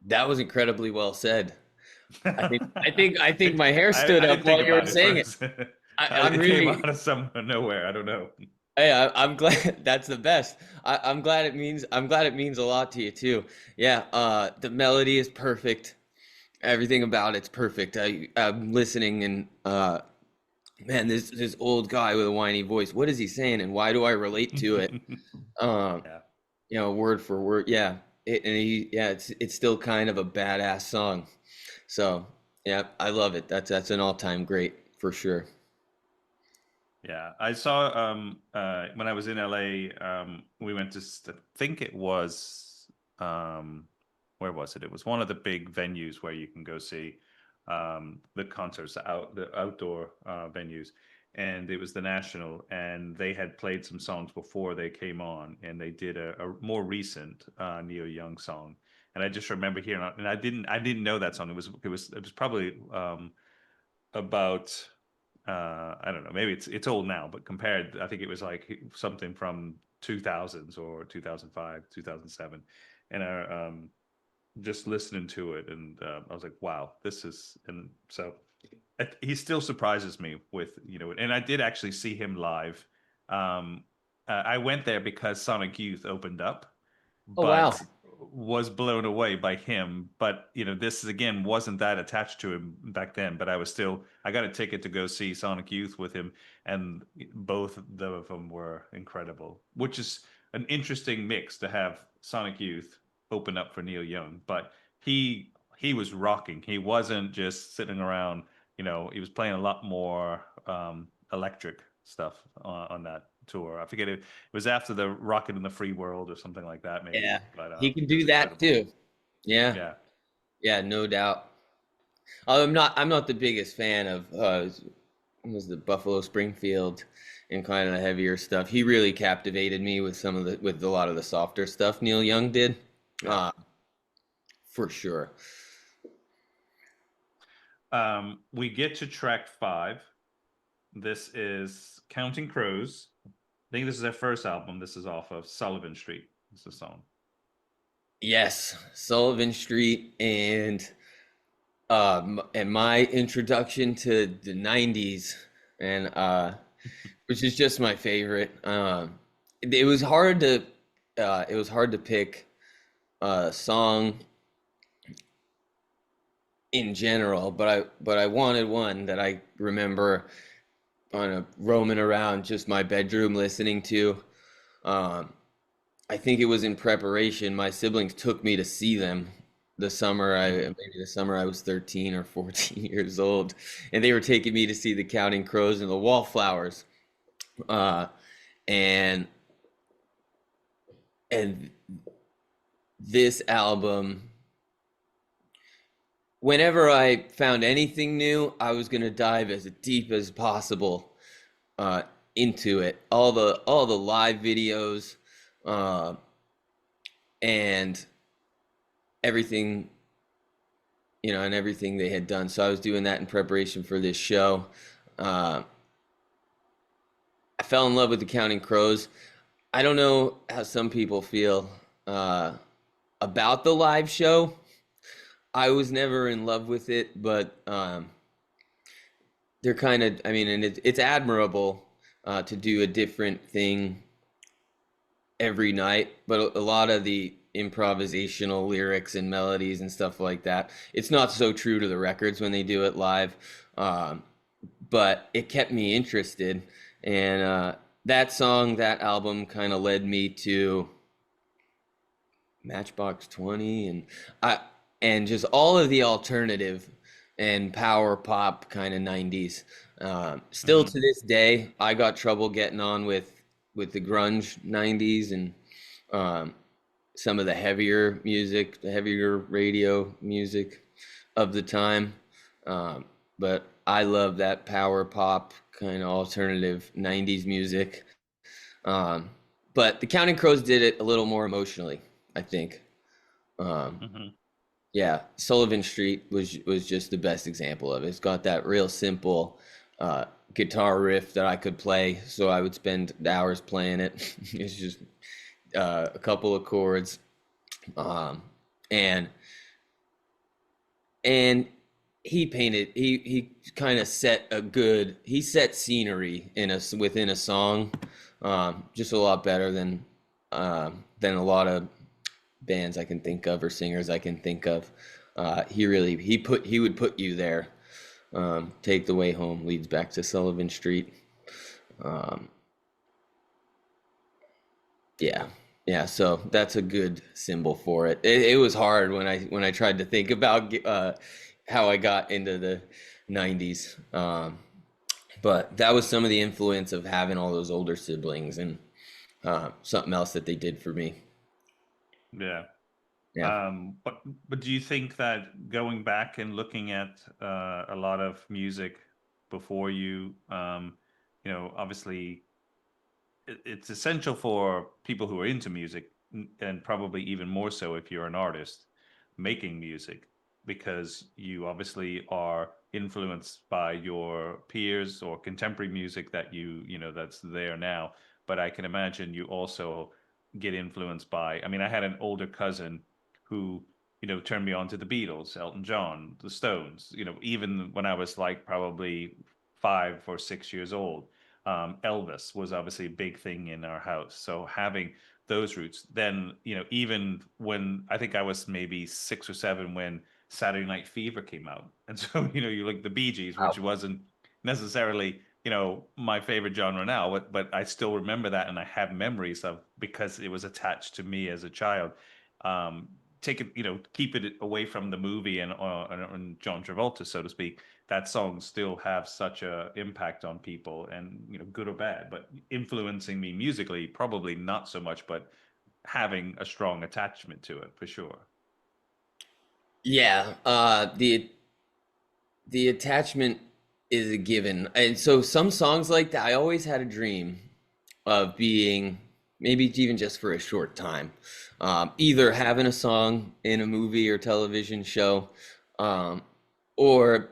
That was incredibly well said. I think my hair stood I up didn't think while you were about it saying it. first. I'm It came really, out of somewhere, nowhere. I don't know. hey, I'm glad that's the best. I'm glad it means a lot to you too. Yeah, the melody is perfect. Everything about it's perfect. I'm listening and man, this old guy with a whiny voice. What is he saying, and why do I relate to it? Um, Yeah. word for word. Yeah, it's still kind of a badass song. So yeah, I love it. That's an all time great for sure. Yeah, I saw when I was in LA, we went to I think it was where was it? It was one of the big venues where you can go see the concerts, the outdoor venues, and it was the National, and they had played some songs before they came on, and they did a more recent Neil Young song, and I just remember hearing it, and I didn't know that song. It was probably about I don't know, maybe it's old now, but compared, I think it was like something from 2000s or 2005, 2007, and just listening to it, and I was like, wow, this is, and so he still surprises me with and I did actually see him live. I went there because Sonic Youth opened up, Oh wow. but was blown away by him. But this again wasn't that attached to him back then. But I got a ticket to go see Sonic Youth with him, and both of them were incredible. Which is an interesting mix to have Sonic Youth open up for Neil Young, but he was rocking. He wasn't just sitting around. He was playing a lot more electric stuff on that tour. I forget it was after the Rocket in the Free World or something like that, maybe. Yeah, But he can it was do that incredible. too. Yeah, Yeah. yeah, no doubt. I'm not the biggest fan of was the Buffalo Springfield and kind of the heavier stuff. He really captivated me with with a lot of the softer stuff Neil Young did. Yeah. Uh, for sure. We get to track 5. This is Counting Crows. I think this is their first album. This is off of Sullivan Street. This is a song. Yes, Sullivan Street and my introduction to the 90s and which is just my favorite. It was hard to pick a song in general, but I wanted one that I remember on a roaming around just my bedroom listening to. Um, I think it was in preparation. My siblings took me to see them maybe the summer I was 13 or 14 years old, and they were taking me to see the Counting Crows and the Wallflowers. Uh, and and this album, whenever I found anything new, I was gonna dive as deep as possible uh, into it. All the live videos uh, and everything, and everything they had done. So I was doing that in preparation for this show. Uh, I fell in love with the Counting Crows. I don't know how some people feel uh, about the live show. I was never in love with it, but they're kind of, I mean, and it's admirable to do a different thing every night, but a lot of the improvisational lyrics and melodies and stuff like that, it's not so true to the records when they do it live. Um, but it kept me interested. And that song, that album kind of led me to Matchbox 20 I and just all of the alternative and power pop kind of 90s. Still Hmm. to this day, I got trouble getting on with the grunge 90s and um, some of the heavier music, the heavier radio music of the time. Um, but I love that power pop kind of alternative 90s music. Um, but the Counting Crows did it a little more emotionally, I think. Um, Hmm. yeah, Sullivan Street was just the best example of it. It's got that real simple uh, guitar riff that I could play, so I would spend hours playing it. It's just a couple of chords, um, and and he kind of set he set scenery in a within a song, just a lot better than a lot of bands I can think of or singers I can think of. He would put you there. Take the Way Home leads back to Sullivan Street. Um, yeah, yeah. So that's a good symbol for it. It was hard when I tried to think about how I got into the '90s. But that was some of the influence of having all those older siblings and something else that they did for me. Yeah. Yeah. But do you think that going back and looking at a lot of music before you, obviously it's essential for people who are into music, and probably even more so if you're an artist making music, because you obviously are influenced by your peers or contemporary music that that's there now. But I can imagine you also get influenced by, I mean, I had an older cousin who, turned me on to the Beatles, Elton John, the Stones, even when I was like probably 5 or 6 years old. Elvis was obviously a big thing in our house. So having those roots, then, even when I think I was maybe 6 or 7 when Saturday Night Fever came out. And so, you like the Bee Gees, which wasn't necessarily, my favorite genre now, but I still remember that and I have memories of because it was attached to me as a child. Um, Take it, keep it away from the movie and John Travolta, so to speak. That song still have such a impact on people, and good or bad, but influencing me musically probably not so much, but having a strong attachment to it for sure. Yeah, the attachment is a given. And so some songs like that, I always had a dream of being maybe even just for a short time, either having a song in a movie or television show, um, or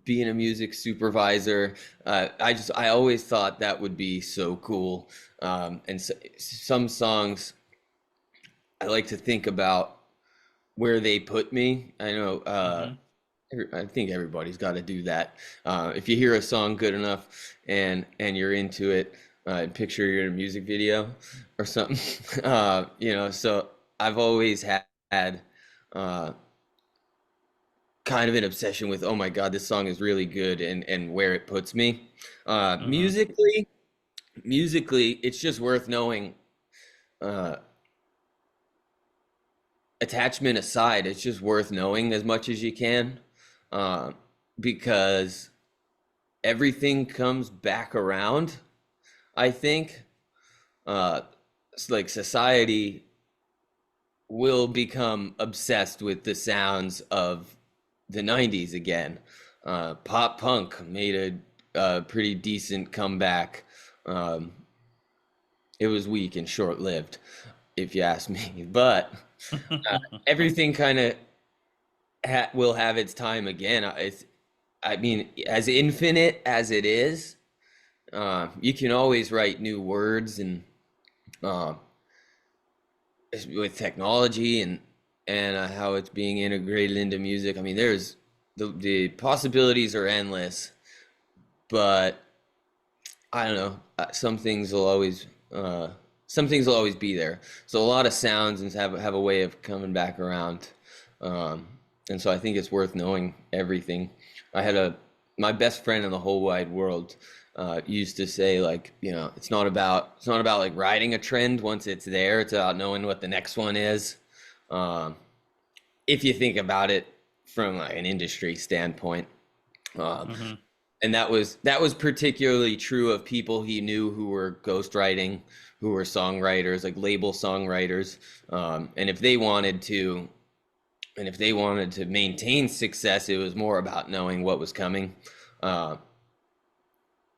being a music supervisor. I always thought that would be so cool. And so, some songs I like to think about where they put me. I know. Hmm. I think everybody's got to do that. If you hear a song good enough and you're into it, picture you're in a music video or something. So I've always had uh, kind of an obsession with, oh my God, this song is really good and where it puts me. Uh, Hmm. musically, musically, it's just worth knowing. Uh, Attachment aside, it's just worth knowing as much as you can, uh, because everything comes back around. I think, it's like society will become obsessed with the sounds of the 90s again. Pop punk made a pretty decent comeback. Um, it was weak and short lived, if you ask me. But everything kind of will have its time again. I mean, as infinite as it is, you can always write new words and uh, with technology and how it's being integrated into music. I mean, there's the possibilities are endless, but I don't know. Some things will always be there. So a lot of sounds and have a way of coming back around, um, and so I think it's worth knowing everything. I had a My best friend in the whole wide world used to say, like, it's not about like riding a trend once it's there. It's about knowing what the next one is. Um, if you think about it from like an industry standpoint. Um, Hmm. and that was particularly true of people he knew who were ghostwriting, who were songwriters, like label songwriters. And if they wanted to maintain success, it was more about knowing what was coming. Uh,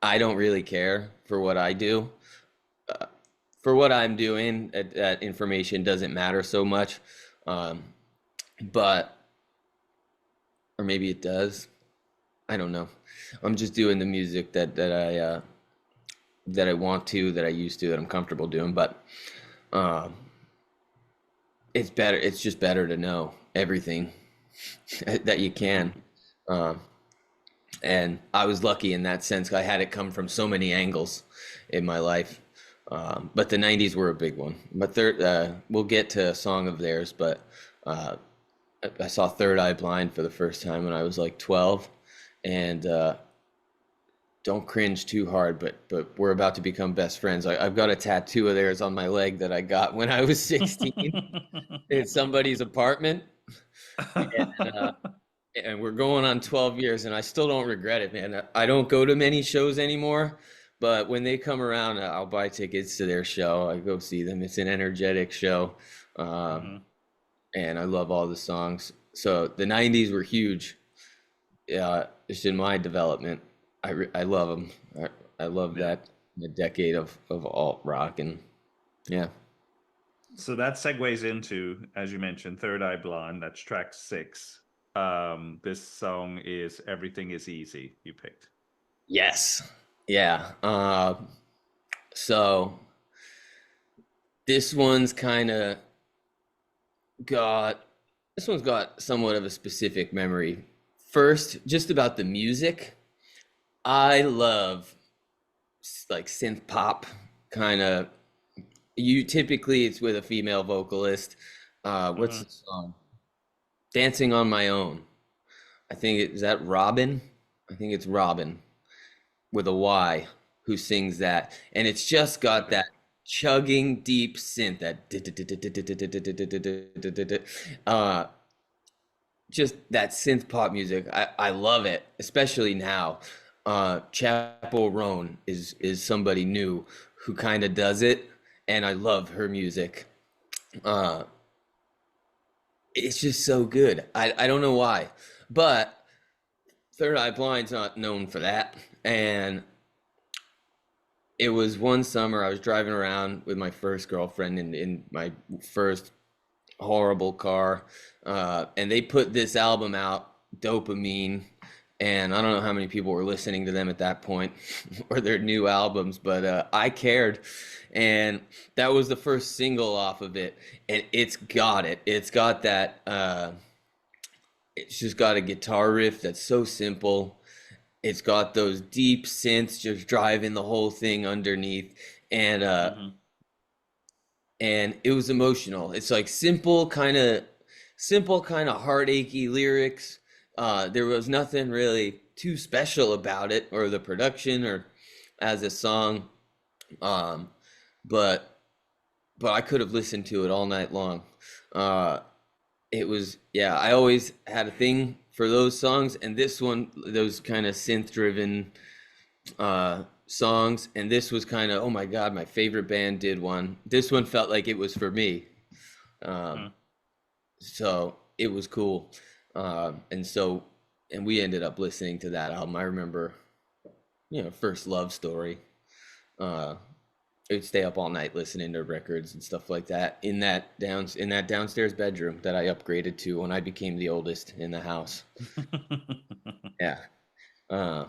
I don't really care for what I do. Uh, for what I'm doing, that information doesn't matter so much. Um, but or maybe it does. I don't know. I'm just doing the music that I want to, that I used to, that I'm comfortable doing. But um, it's better. It's just better to know everything that you can. Um, and I was lucky in that sense. I had it come from so many angles in my life. But the '90s were a big one. But we'll get to a song of theirs. But uh, I saw Third Eye Blind for the first time when I was like 12, and don't cringe too hard, but we're about to become best friends. I've got a tattoo of theirs on my leg that I got when I was 16 in somebody's apartment, and, uh, and we're going on 12 years, and I still don't regret it, man. I don't go to many shows anymore, but when they come around, I'll buy tickets to their show. I go see them. It's an energetic show, um, Hmm. and I love all the songs. So the '90s were huge, just in my development. I love them. I love Yeah. that the decade of alt rock, and yeah. So that segues into, as you mentioned, Third Eye Blonde. That's track 6. This song is Everything Is Easy, you picked. Yes. Yeah. So this one's kind of got this one's got somewhat of a specific memory. First, just about the music. I love like synth pop kind of. You typically it's with a female vocalist. What's the Hmm. song? Dancing on My Own. Is that Robin? I think it's Robin with a Y who sings that. And it's just got Okay. that chugging deep synth, that uh just that synth pop music. I love it, especially now. Chapel Roan is somebody new who kind of does it, and I love her music. Uh it's just so good. I don't know why. But Third Eye Blind's not known for that. And it was one summer I was driving around with my first girlfriend in my first horrible car, and they put this album out, Dopamine, and I don't know how many people were listening to them at that point or their new albums, but I cared, and that was the first single off of it, and it's got that. It's just got a guitar riff that's so simple. It's got those deep synths just driving the whole thing underneath, and uh, Hmm. and it was emotional. It's like simple kind of heartachy lyrics. There was nothing really too special about it, or the production, or as a song. Um, but I could have listened to it all night long. Uh, it was yeah. I always had a thing for those songs, and this one, those kind of synth driven songs, and this was kind of, oh my god, my favorite band did one. This one felt like it was for me. So it was cool. And so, and we ended up listening to that album. I remember, First Love Story. Uh, I'd stay up all night listening to records and stuff like that in that downstairs bedroom that I upgraded to when I became the oldest in the house. Yeah. Uh,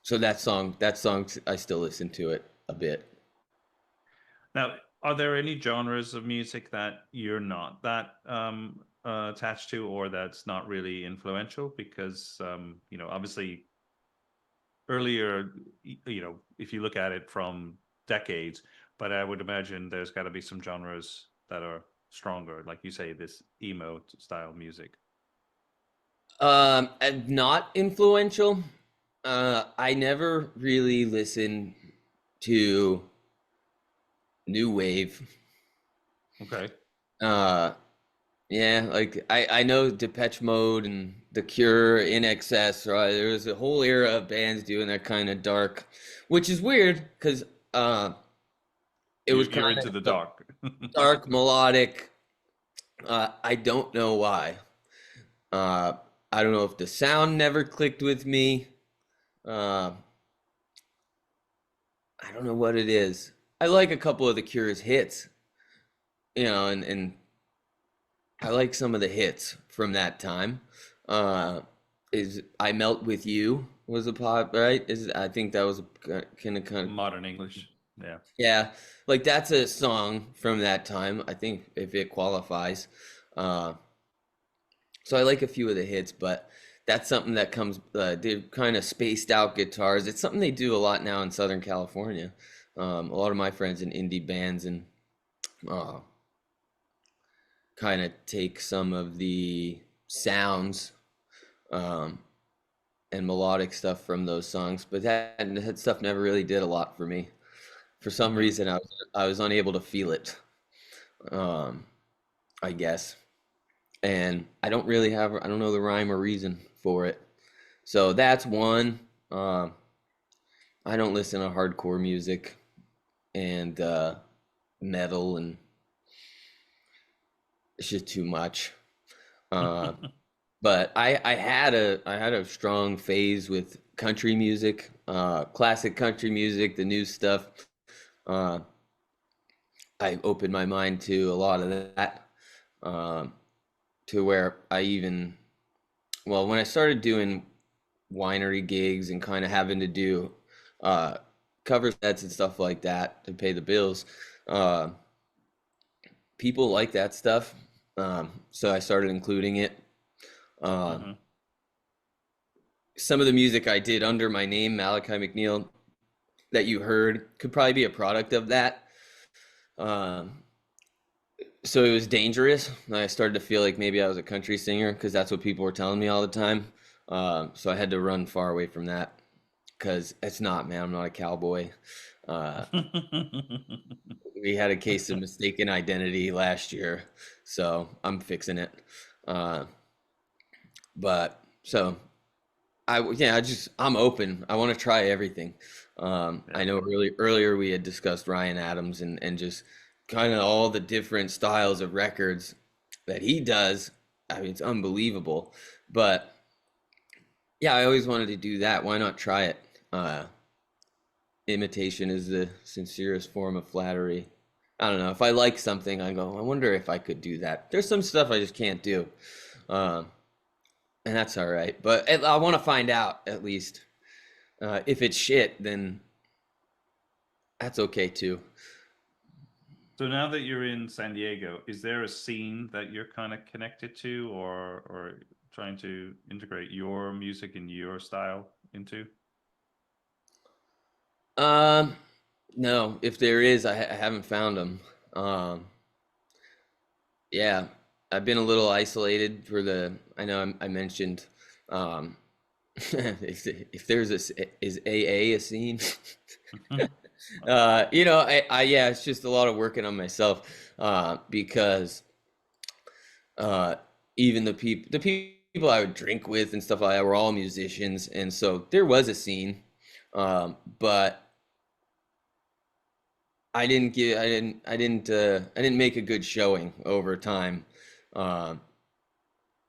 so that song, I still listen to it a bit. Now, are there any genres of music that you're not that attached to, or that's not really influential? Because obviously earlier, if you look at it from decades, but I would imagine there's got to be some genres that are stronger, like you say, this emo style music. And not influential. I never really listened to new wave. Okay. Uh, yeah, like I know Depeche Mode and The Cure, In Excess, right? There was a whole era of bands doing that kind of dark, which is weird because uh, it was kind You're into the of dark. dark, melodic. I don't know why. Uh, I don't know if the sound never clicked with me. Uh, I don't know what it is. I like a couple of The Cure's hits, and I like some of the hits from that time. Uh, is I Melt with You was a pop, right? Is I think that was a kind of Modern English. Yeah. yeah, like that's a song from that time. I think if it qualifies. Uh, so I like a few of the hits, but that's something that comes. They're kind of spaced out guitars. It's something they do a lot now in Southern California. A lot of my friends in indie bands and uh, kind of take some of the sounds um, and melodic stuff from those songs, but that stuff never really did a lot for me. For some Hmm. reason, I was unable to feel it. Um, I guess, and I don't know the rhyme or reason for it. So that's one. Um, I don't listen to hardcore music and metal, and it's just too much. Uh, but I had a strong phase with country music, classic country music, the new stuff. Uh, I opened my mind to a lot of that, um, to where when I started doing winery gigs and kind of having to do uh, cover sets and stuff like that to pay the bills, uh, people like that stuff. So I started including it. Uh, Hmm. some of the music I did under my name, Malachi McNeill, that you heard could probably be a product of that. Um, so it was dangerous. I started to feel like maybe I was a country singer because that's what people were telling me all the time. So I had to run far away from that because it's not, man. I'm not a cowboy. Uh, we had a case of mistaken identity last year, so I'm fixing it. Uh, but so I'm open. I want to try everything. I Yeah. know earlier we had discussed Ryan Adams and just kind of all the different styles of records that he does. I mean, it's unbelievable. But yeah, I always wanted to do that. Why not try it? Uh, Imitation is the sincerest form of flattery. I don't know. If I like something, I go, I wonder if I could do that. There's some stuff I just can't do. Um, and that's all right. But I want to find out at least. If it's shit, then that's okay too. So now that you're in San Diego, is there a scene that you're kind of connected to, or trying to integrate your music and your style into? Um, no, if there is, I haven't found them. Um, yeah, I've been a little isolated for the. I know I mentioned. Um, if there's is AA a scene? Yeah, it's just a lot of working on myself. Because uh, even the people I would drink with and stuff like that were all musicians, and so there was a scene, but I didn't make a good showing over time. Um,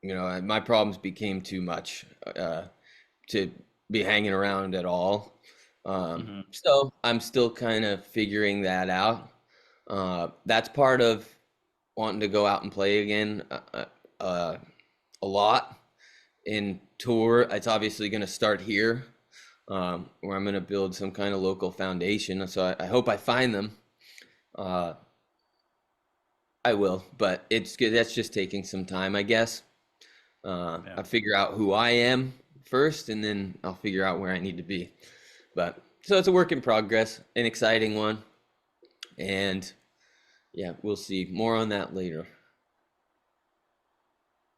my problems became too much to be hanging around at all. Hmm. So I'm still kind of figuring that out. That's part of wanting to go out and play again uh, a lot in tour. It's obviously going to start here, where I'm going to build some kind of local foundation. So I hope I find them. Uh, I will, but it's good. That's just taking some time, I guess. Yeah. I figure out who I am first, and then I'll figure out where I need to be. But so it's a work in progress, an exciting one, and yeah, we'll see more on that later.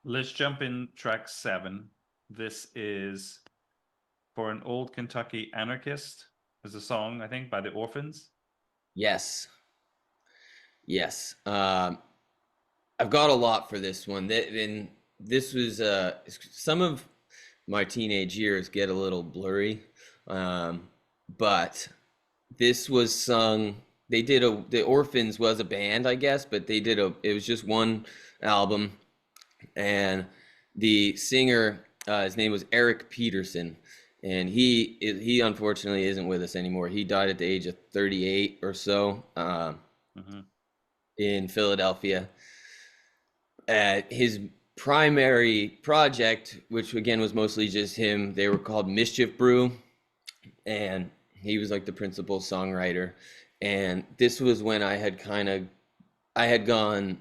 Let's jump in track 7. This is For an Old Kentucky Anarchist. Is a song, I think, by the Orphans. Yes, yes. I've got a lot for this one. And this was some of my teenage years get a little blurry, um, but this was sung. They did the Orphans was a band, I guess, but they did it was just one album, and the singer, his name was Eric Peterson, and he unfortunately isn't with us anymore. He died at the age of 38 or so, Hmm. in Philadelphia. His primary project, which again was mostly just him, they were called Mischief Brew, and he was like the principal songwriter. And this was when I had gone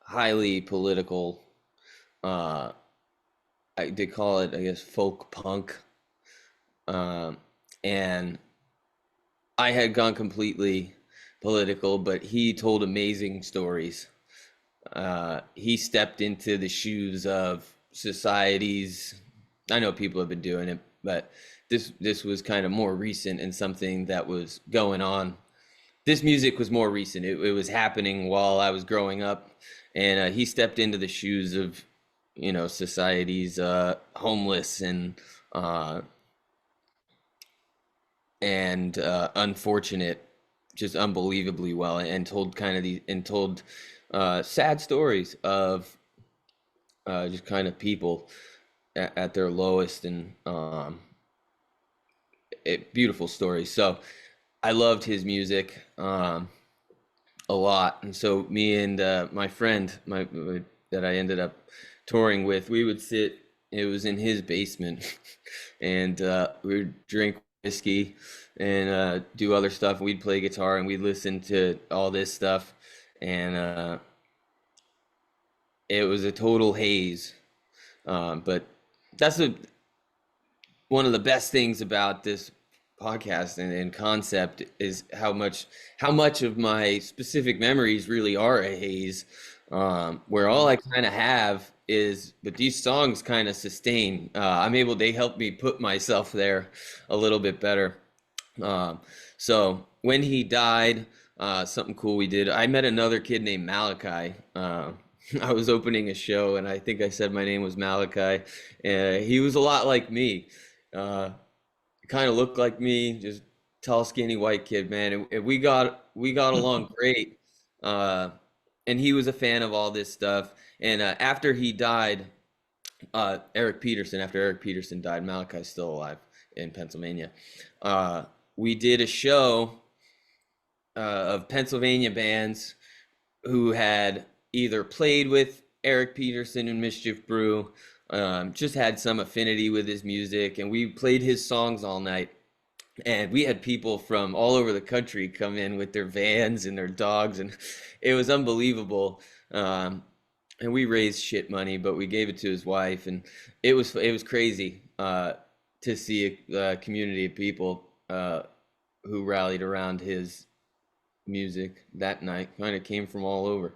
highly political. Uh, they call it, I guess, folk punk. Um, and I had gone completely political, but he told amazing stories. He stepped into the shoes of societies. I know people have been doing it, but this was kind of more recent and something that was going on. This music was more recent. It was happening while I was growing up, and he stepped into the shoes of, society's homeless uh, and unfortunate, just unbelievably well, and told kind of the and told sad stories of just kind of people at their lowest, and beautiful stories. So I loved his music a lot, and so me and my friend, that I ended up touring with, we would sit. It was in his basement, and we would drink whiskey and do other stuff. We'd play guitar and we'd listen to all this stuff, and it was a total haze. But that's one of the best things about this podcast and concept is how much of my specific memories really are a haze, where all Hmm. I kind of have is, but these songs kind of sustain. They help me put myself there a little bit better. um, so when he died, something cool we did, I met another kid named Malachi. I was opening a show, and I think I said my name was Malachi. He was a lot like me. Uh, Kind of looked like me, just tall, skinny white kid, man. And we got along great. Uh, and he was a fan of all this stuff. And after he died, after Eric Peterson died, Malachi's still alive in Pennsylvania. Uh, we did a show of Pennsylvania bands who had either played with Eric Peterson and Mischief Brew, just had some affinity with his music, and we played his songs all night. And we had people from all over the country come in with their vans and their dogs, and it was unbelievable. And we raised shit money, but we gave it to his wife, and it was crazy to see a community of people who rallied around his music that night. Kind of came from all over,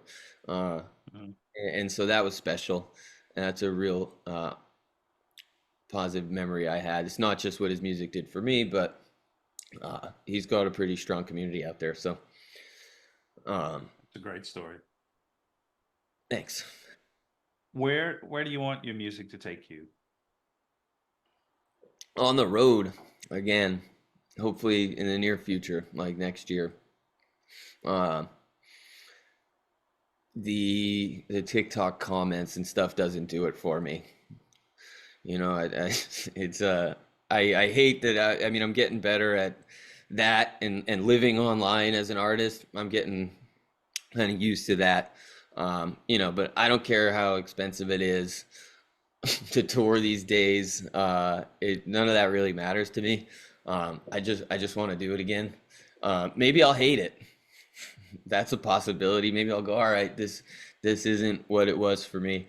uh, and so that was special. And that's a real positive memory I had. It's not just what his music did for me, but he's got a pretty strong community out there. So, um, It's a great story. thanks. Where do you want your music to take you? On the road again, hopefully in the near future, like next year. Uh, the TikTok comments and stuff doesn't do it for me. You know, it's I hate that. I mean, I'm getting better at that and living online as an artist. I'm getting kind of used to that. You know, but I don't care how expensive it is to tour these days. None of that really matters to me. I just want to do it again. Maybe I'll hate it. That's a possibility. Maybe I'll go, all right, this isn't what it was for me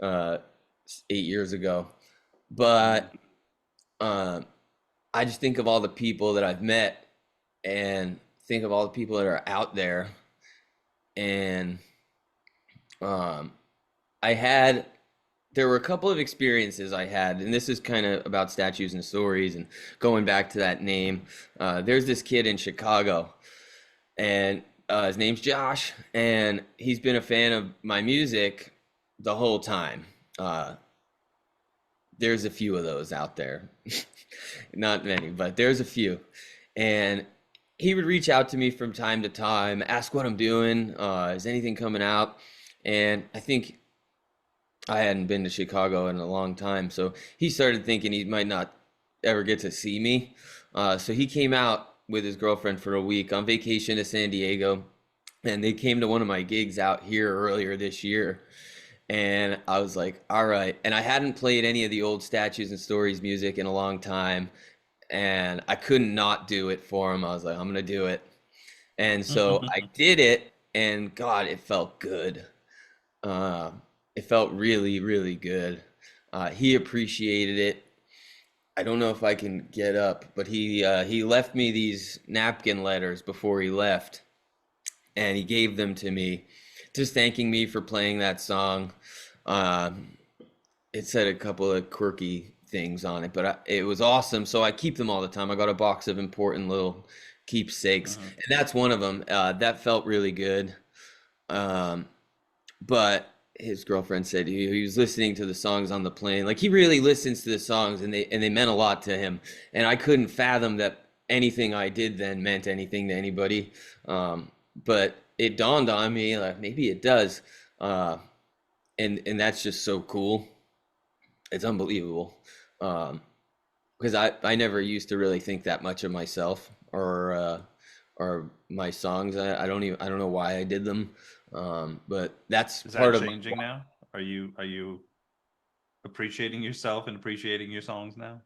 uh, 8 years ago. Mhm. But um, I just think of all the people that I've met and think of all the people that are out there. And um, I had, there were a couple of experiences I had, and this is kind of about statues and stories and going back to that name. There's this kid in Chicago, and his name's Josh, and he's been a fan of my music the whole time. Uh, there's a few of those out there. Not many, but there's a few. And he would reach out to me from time to time, ask what I'm doing, is anything coming out? And I think I hadn't been to Chicago in a long time, so he started thinking he might not ever get to see me. So he came out with his girlfriend for a week on vacation to San Diego, and they came to one of my gigs out here earlier this year. And I was like, all right. And I hadn't played any of the old Statues and Stories music in a long time, and I couldn't not do it for him. I was like, I'm gonna do it. And so I did it, and God, it felt good. Uh, it felt really, really good. He appreciated it. I don't know if I can get up, but he left me these napkin letters before he left, and he gave them to me, just thanking me for playing that song. Um, it said a couple of quirky things on it, but it was awesome. So I keep them all the time. I got a box of important little keepsakes, Mhm. and that's one of them. That felt really good. Um, but his girlfriend said he was listening to the songs on the plane. Like he really listens to the songs, and they meant a lot to him. And I couldn't fathom that anything I did then meant anything to anybody. But it dawned on me like maybe it does, uh, and that's just so cool. It's unbelievable. Um, because I never used to really think that much of myself or my songs. I don't know why I did them. But that's Is that part of my changing now? Are you appreciating yourself and appreciating your songs now?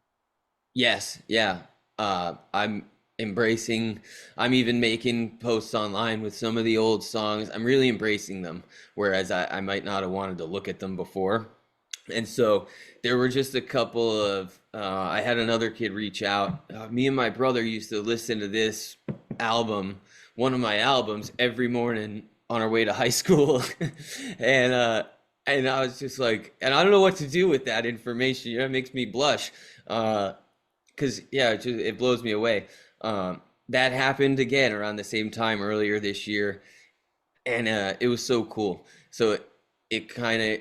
yes, yeah. I'm embracing, I'm even making posts online with some of the old songs. I'm really embracing them, whereas I might not have wanted to look at them before. And so there were just a couple of, I had another kid reach out. Me and my brother used to listen to this album, one of my albums, every morning on our way to high school. and, uh, and I was just like, and I don't know what to do with that information. You know, it makes me blush. Because yeah, it blows me away. That happened again around the same time earlier this year, and it was so cool. So it kind of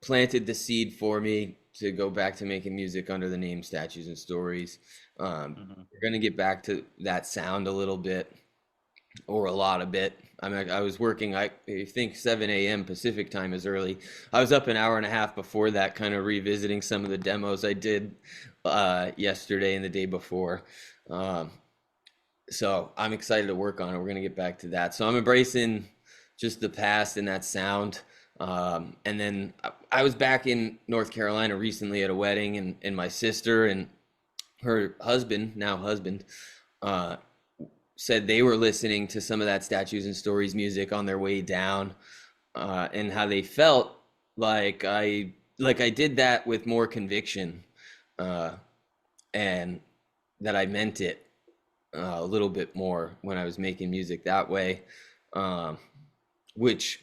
planted the seed for me to go back to making music under the name Statues and Stories. Hmm. We're gonna get back to that sound a little bit, or a lot of bit. I mean, I was working. I think 7 a.m. Pacific time is early. I was up an hour and a half before that, kind of revisiting some of the demos I did yesterday and the day before. Um, so I'm excited to work on it. We're gonna get back to that. So I'm embracing just the past and that sound. And then I was back in North Carolina recently at a wedding, and my sister and her husband, now husband, uh, said they were listening to some of that Statues and Stories music on their way down, and how they felt like I did that with more conviction, uh, and that I meant it a little bit more when I was making music that way, um, which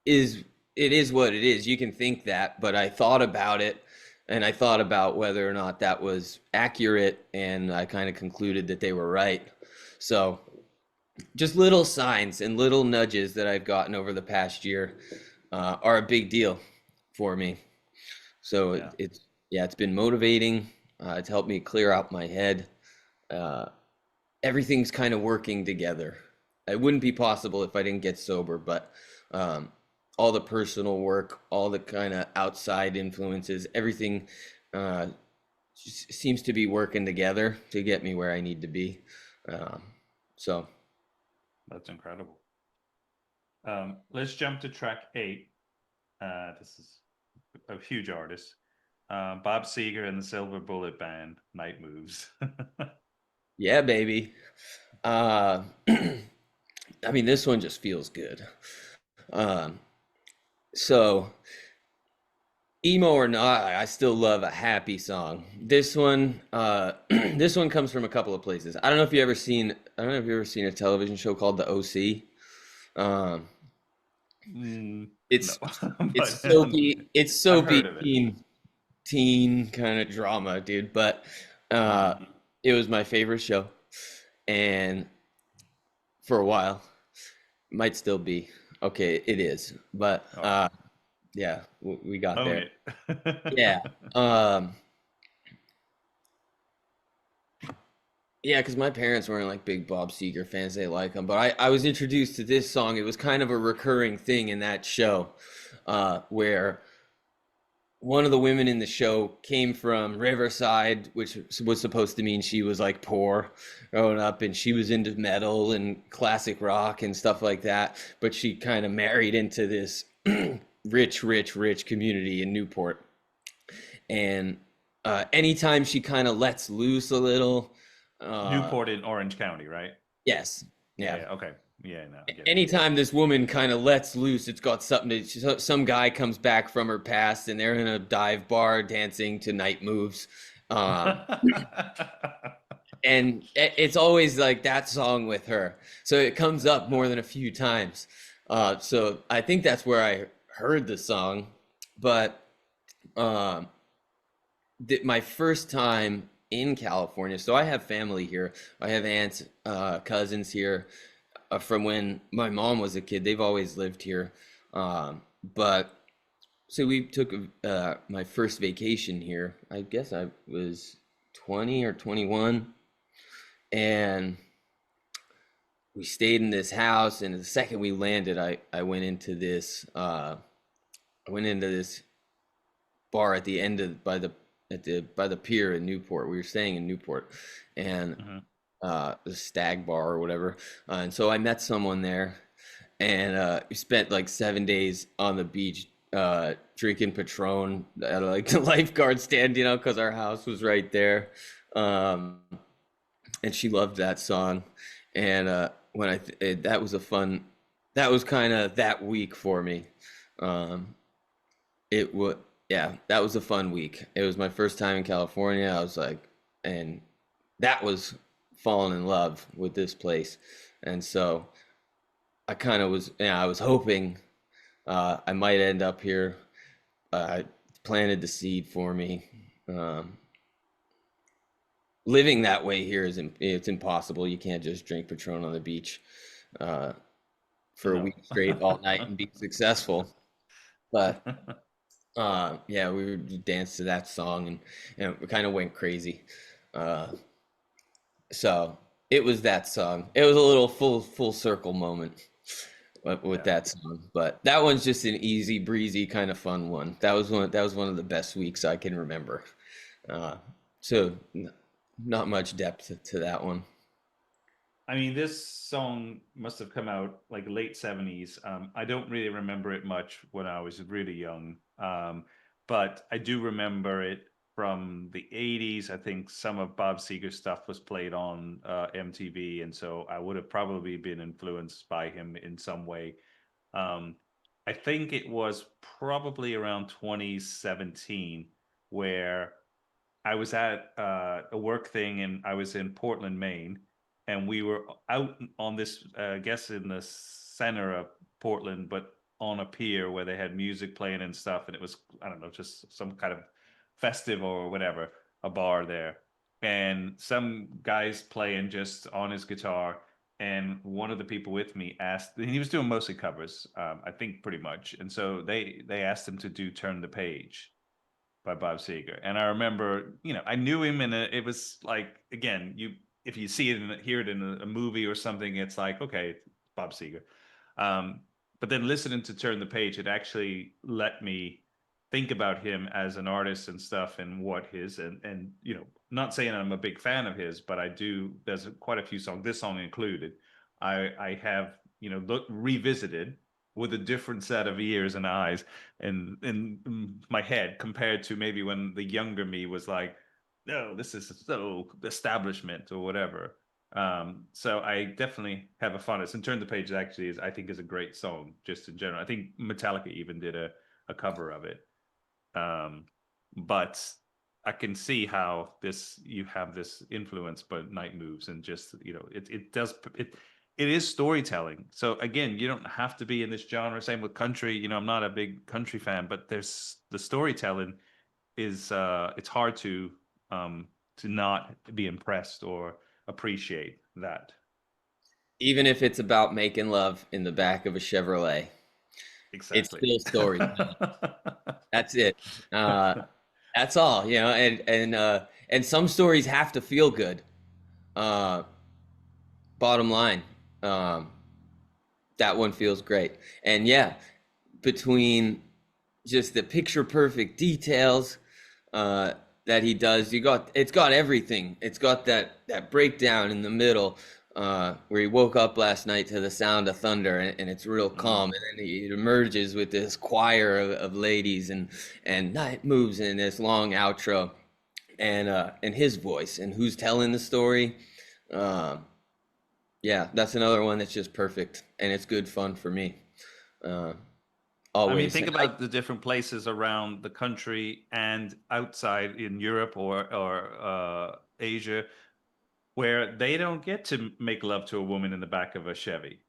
is it is what it is. You can think that, but I thought about it, and I thought about whether or not that was accurate, and I kind of concluded that they were right. So just little signs and little nudges that I've gotten over the past year are a big deal for me. So Yeah. it's yeah, it's been motivating. It's helped me clear out my head. Uh, Everything's kind of working together. it wouldn't be possible if I didn't get sober. But um, all the personal work, all the kind of outside influences, everything uh, just seems to be working together to get me where I need to be. Um, so That's incredible. Let's jump to track 8. This is a huge artist. Bob Seger and the Silver Bullet Band, Night Moves. yeah, baby. Uh, I mean, this one just feels good. Um, so emo or not, I still love a happy song. This one, this one comes from a couple of places. I don't know if you ever seen. I don't know if you ever seen a television show called The OC. Um, Mm, no, it's but it's I've soapy heard of it. teen kind of drama, dude. But uh, Mhm. it was my favorite show, and for a while, might still be. Okay, it is, but All right, yeah, we got own there. it. Yeah. Um, Yeah, because my parents weren't like big Bob Seger fans. They like him, but I was introduced to this song. It was kind of a recurring thing in that show, where one of the women in the show came from Riverside, which was supposed to mean she was like poor growing up, and she was into metal and classic rock and stuff like that. But she kind of married into this rich community in Newport, and anytime she kind of lets loose a little. Uh, Newport in Orange County, right? Yes. Yeah, Yeah. yeah. Okay. Yeah, no, I get it. Anytime this woman kind of lets loose, it's got something to. Some guy comes back from her past, and they're in a dive bar dancing to night moves, um, and it's always like that song with her. So it comes up more than a few times. So I think that's where I heard the song, but um, my first time in California. So I have family here. I have aunts, cousins here from when my mom was a kid. They've always lived here. But so we took my first vacation here. I guess I was 20 or 21. And we stayed in this house. And the second we landed, I went into this bar at the end of by the pier in Newport. We were staying in Newport, and Mhm. the Stag Bar or whatever. And so I met someone there, and we spent like 7 days on the beach, drinking Patron at like the lifeguard stand, because our house was right there. Um, and she loved that song, and that was a fun. That was kind of that week for me. Um, it was, yeah, that was a fun week. It was my first time in California. I was like, and that was falling in love with this place. And so I kind of was, yeah, I was hoping I might end up here. I planted the seed for me. Um, Living that way here it's impossible. You can't just drink Patron on the beach uh, for a No. week straight all night and be successful. But yeah, we would dance to that song, and we kind of went crazy. Uh, so it was that song. It was a little full circle moment with Yeah. that song, but that one's just an easy breezy kind of fun one. That was one of the best weeks I can remember. Uh, so not much depth to that one. I mean, this song must have come out like late 70s. I don't really remember it much when I was really young. But I do remember it from the 80s. I think some of Bob Seger's stuff was played on MTV, and so I would have probably been influenced by him in some way. Um, I think it was probably around 2017 where I was at a work thing and I was in Portland, Maine, and we were out on this, I guess, in the center of Portland, but on a pier where they had music playing and stuff, and it was, I don't know, just some kind of festive or whatever, a bar there, and some guys playing just on his guitar. And one of the people with me asked, and he was doing mostly covers, I think, pretty much. And so they asked him to do "Turn the Page" by Bob Seger. And I remember, I knew him, and it was like, again, you if you see it hear it in a movie or something, it's like, okay, Bob Seger. Um, but then listening to Turn the Page, it actually let me think about him as an artist and stuff, and what his, and not saying I'm a big fan of his, but I do. There's quite a few songs, this song included. I have revisited with a different set of ears and eyes and in my head, compared to maybe when the younger me was like, no, this is so establishment or whatever. So I definitely have a fondness. And Turn the Page actually is, I think, is a great song just in general. I think Metallica even did a cover of it. But I can see how you have this influence, but Night Moves, and just it is storytelling. So again, you don't have to be in this genre. Same with country. I'm not a big country fan, but there's the storytelling is it's hard to not be impressed or appreciate that. Even if it's about making love in the back of a Chevrolet, it's Exactly. still story. That's it. Uh, that's all, and some stories have to feel good. Uh, Bottom line, um, that one feels great. And yeah, between just the picture perfect details uh, that he does, it's got everything. It's got that breakdown in the middle where he woke up last night to the sound of thunder, and it's real Mhm. calm, and then he emerges with this choir of ladies, and Night Moves in this long outro, and his voice, and who's telling the story. Um, yeah, that's another one that's just perfect, and it's good fun for me. Uh, I mean, Always. think about the different places around the country and outside in Europe or Asia, where they don't get to make love to a woman in the back of a Chevy,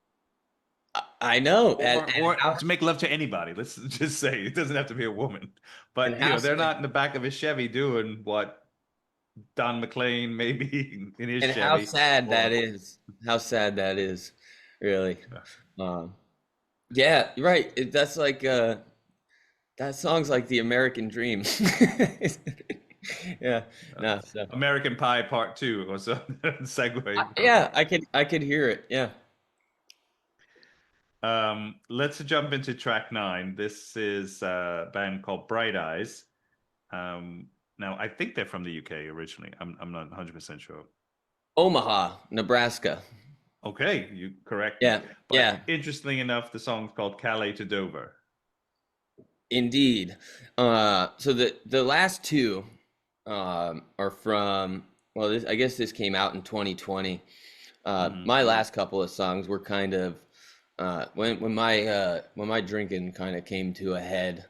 I know, or to make love to anybody. Let's just say it doesn't have to be a woman, and but how they're not in the back of a Chevy doing what Don McLean maybe in his and how Chevy, sad that or is. How sad that is, really. Um, yeah, right. That's like that song's like the American dream. Yeah, uh, no, so American Pie Part Two, or so segue from. yeah, I could hear it. Yeah. Let's jump into track 9. This is a band called Bright Eyes. Um, Now I think they're from the UK originally. I'm not 100% sure. Omaha, Nebraska. Okay, you correct me. Yeah, But yeah, interestingly enough, the song's called Calais to Dover. indeed. So the last two are from, well, I guess this came out in 2020. Hmm. My last couple of songs were kind of when my drinking kind of came to a head.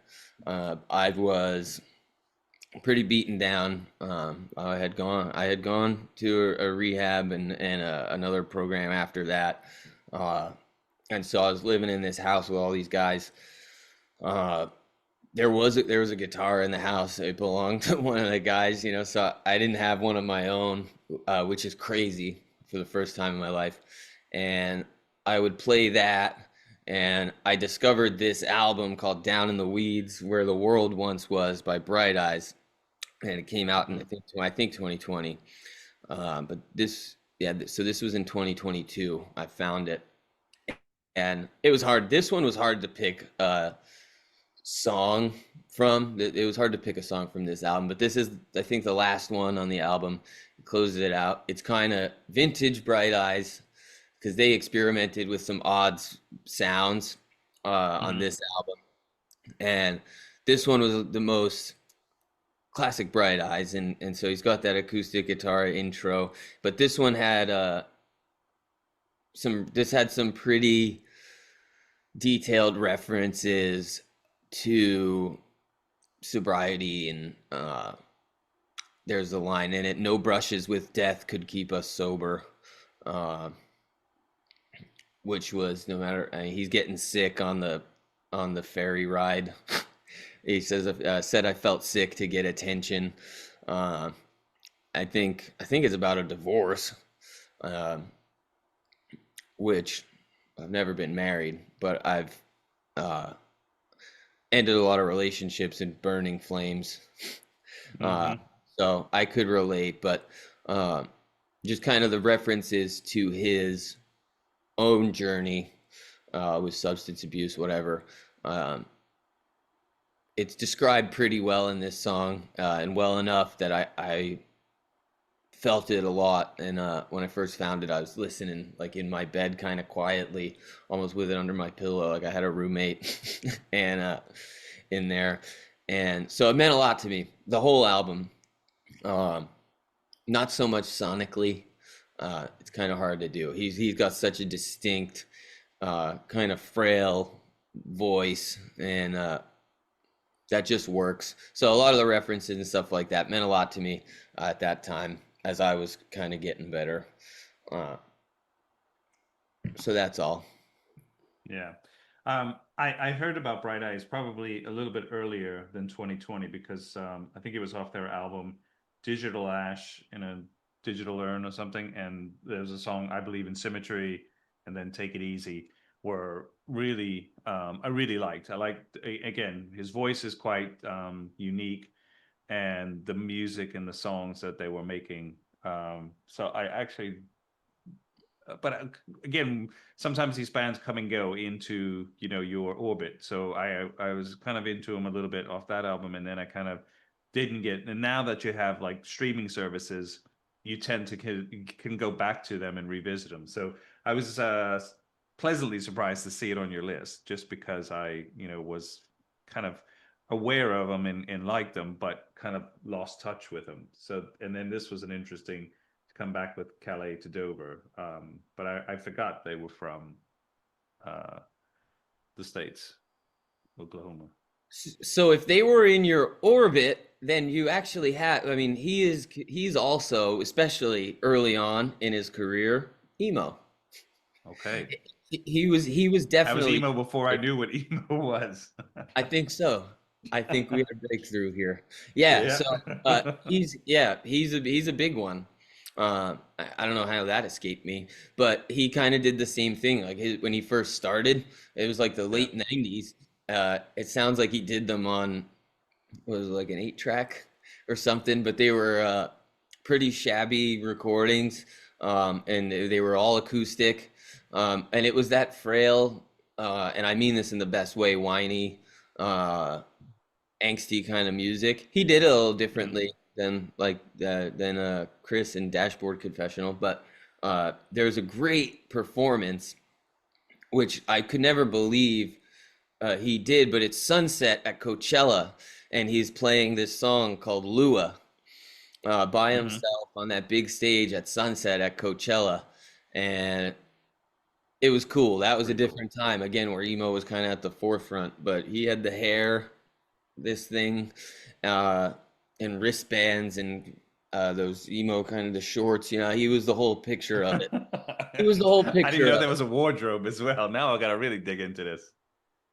I was pretty beaten down. I had gone to a rehab and another program after that, uh, and so I was living in this house with all these guys. Uh, there was a guitar in the house. It belonged to one of the guys, so I didn't have one of my own, which is crazy for the first time in my life. And I would play that, and I discovered this album called Down in the Weeds, Where the World Once Was by Bright Eyes, and it came out in Hmm. I think 2020. But so this was in 2022. I found it, and it was hard. This one was hard to pick song from. It was hard to pick a song from this album, but this is, I think, the last one on the album. It closes it out. It's kind of vintage Bright Eyes because they experimented with some odd sounds on Hmm. this album, and this one was the most classic Bright Eyes, and so he's got that acoustic guitar intro, but this one had some pretty detailed references to sobriety, and there's a line in it: "No brushes with death could keep us sober," uh, which was, no matter, I mean, he's getting sick on the ferry ride. He says, "Said I felt sick to get attention." Uh, I think it's about a divorce, um, which I've never been married, but I've uh, ended a lot of relationships in burning flames. Uh, Hmm. so I could relate, but uh, just kind of the references to his own journey with substance abuse, whatever. Um, it's described pretty well in this song, and well enough that I felt it a lot. And when I first found it, I was listening like in my bed, kind of quietly, almost with it under my pillow. Like I had a roommate and in there, and so it meant a lot to me. The whole album, um, not so much sonically. It's kind of hard to do. He's got such a distinct, kind of frail voice, and that just works. So a lot of the references and stuff like that meant a lot to me at that time as I was kind of getting better. Uh, so that's all. Yeah. I heard about Bright Eyes probably a little bit earlier than 2020 because I think it was off their album Digital Ash in a Digital Urn or something. And there's a song, I believe in Symmetry and then Take It Easy, were really, I really liked. I liked, again, his voice is quite unique and the music and the songs that they were making. So I actually but again, sometimes these bands come and go into your orbit. So I was kind of into them a little bit off that album, and then I kind of didn't get. And now that you have like streaming services, you tend to can go back to them and revisit them. So I was pleasantly surprised to see it on your list, just because I was kind of aware of them and liked them, but kind of lost touch with them. So and then this was an interesting come back with Calais to Dover. But I forgot they were from uh, the States, Oklahoma. So if they were in your orbit, then you actually have. I mean, he's also, especially early on in his career, emo. Okay. He was I was definitely. emo before I knew what emo was. I think so. I think we had a breakthrough here. Yeah. Yeah. So he's a big one. I don't know how that escaped me, but he kind of did the same thing. Like when he first started, it was like the Yeah. late '90s. It sounds like he did them on was it like an 8 track or something, but they were pretty shabby recordings, and they were all acoustic, and it was that frail, and I mean this in the best way, whiny, uh, angsty kind of music. He did it a little Mhm. differently than Chris in Dashboard Confessional, but there's a great performance which I could never believe he did, but it's sunset at Coachella, and he's playing this song called Lua by Mhm. himself on that big stage at sunset at Coachella, and it was cool. That was a Pretty cool. different time again where emo was kind of at the forefront, but he had the hair, this thing, uh, and wristbands and those emo kind of the shorts. He was the whole picture of it. He was the whole I didn't picture know of there it. was a wardrobe as well. Now I gotta really dig into this.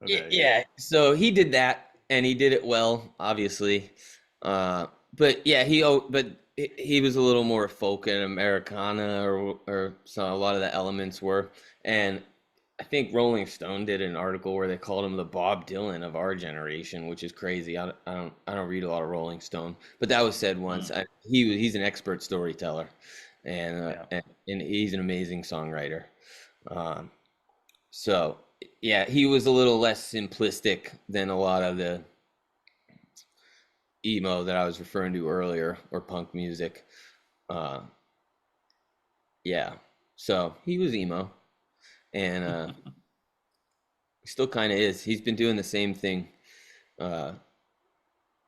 Okay. Yeah, so he did that, and he did it well, obviously. But yeah, he was a little more folk and Americana, or so a lot of the elements were. And I think Rolling Stone did an article where they called him the Bob Dylan of our generation, which is crazy. I don't read a lot of Rolling Stone, but that was said once. Mm. He's an expert storyteller, and uh, Yeah. and, and he's an amazing songwriter. Um, so yeah, he was a little less simplistic than a lot of the emo that I was referring to earlier, or punk music. Uh, yeah, so he was emo, and he still kind of is. He's been doing the same thing. Uh,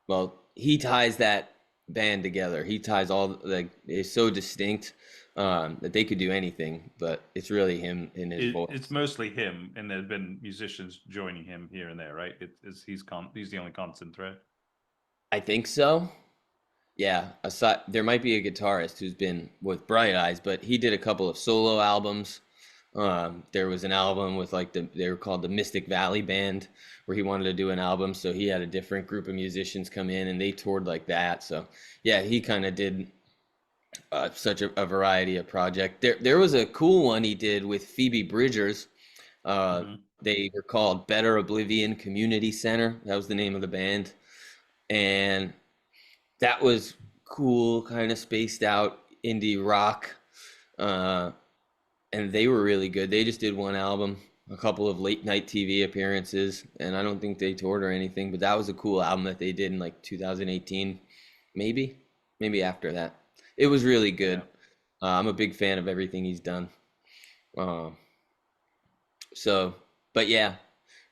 well, he ties that band together. He ties all like it's so distinct that they could do anything, but it's really him in his It's voice. mostly him, and there's been musicians joining him here and there, right? He's the only constant thread. I think so. Yeah, aside there might be a guitarist who's been with Bright Eyes, but he did a couple of solo albums. There was an album with they were called the Mystic Valley Band, where he wanted to do an album, so he had a different group of musicians come in and they toured like that. So yeah, he kind of did such a variety of project. There was a cool one he did with Phoebe Bridgers. Uh, Hmm. they were called Better Oblivion Community Center. That was the name of the band, and that was cool, kind of spaced out indie rock. Uh, and they were really good. They just did one album, a couple of late night TV appearances, and I don't think they toured or anything, but that was a cool album that they did in like 2018, maybe, maybe after that. It was really good. Yeah. I'm a big fan of everything he's done. Um, so, but yeah,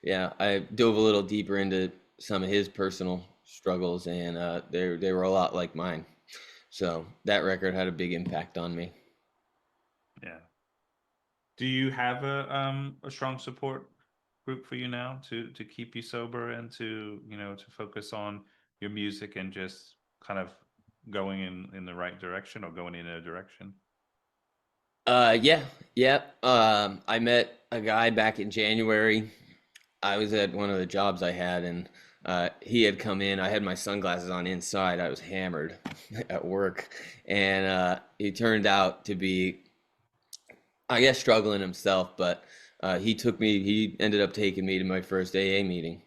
yeah, I dove a little deeper into some of his personal struggles, and they were a lot like mine. So that record had a big impact on me. Yeah. Do you have a strong support group for you now to keep you sober and to, to focus on your music and just kind of going in the right direction or going in a direction? Yeah, yeah. I met a guy back in January. I was at one of the jobs I had, and he had come in. I had my sunglasses on inside. I was hammered at work, and he turned out to be, I guess, struggling himself. But he took me. He ended up taking me to my first AA meeting,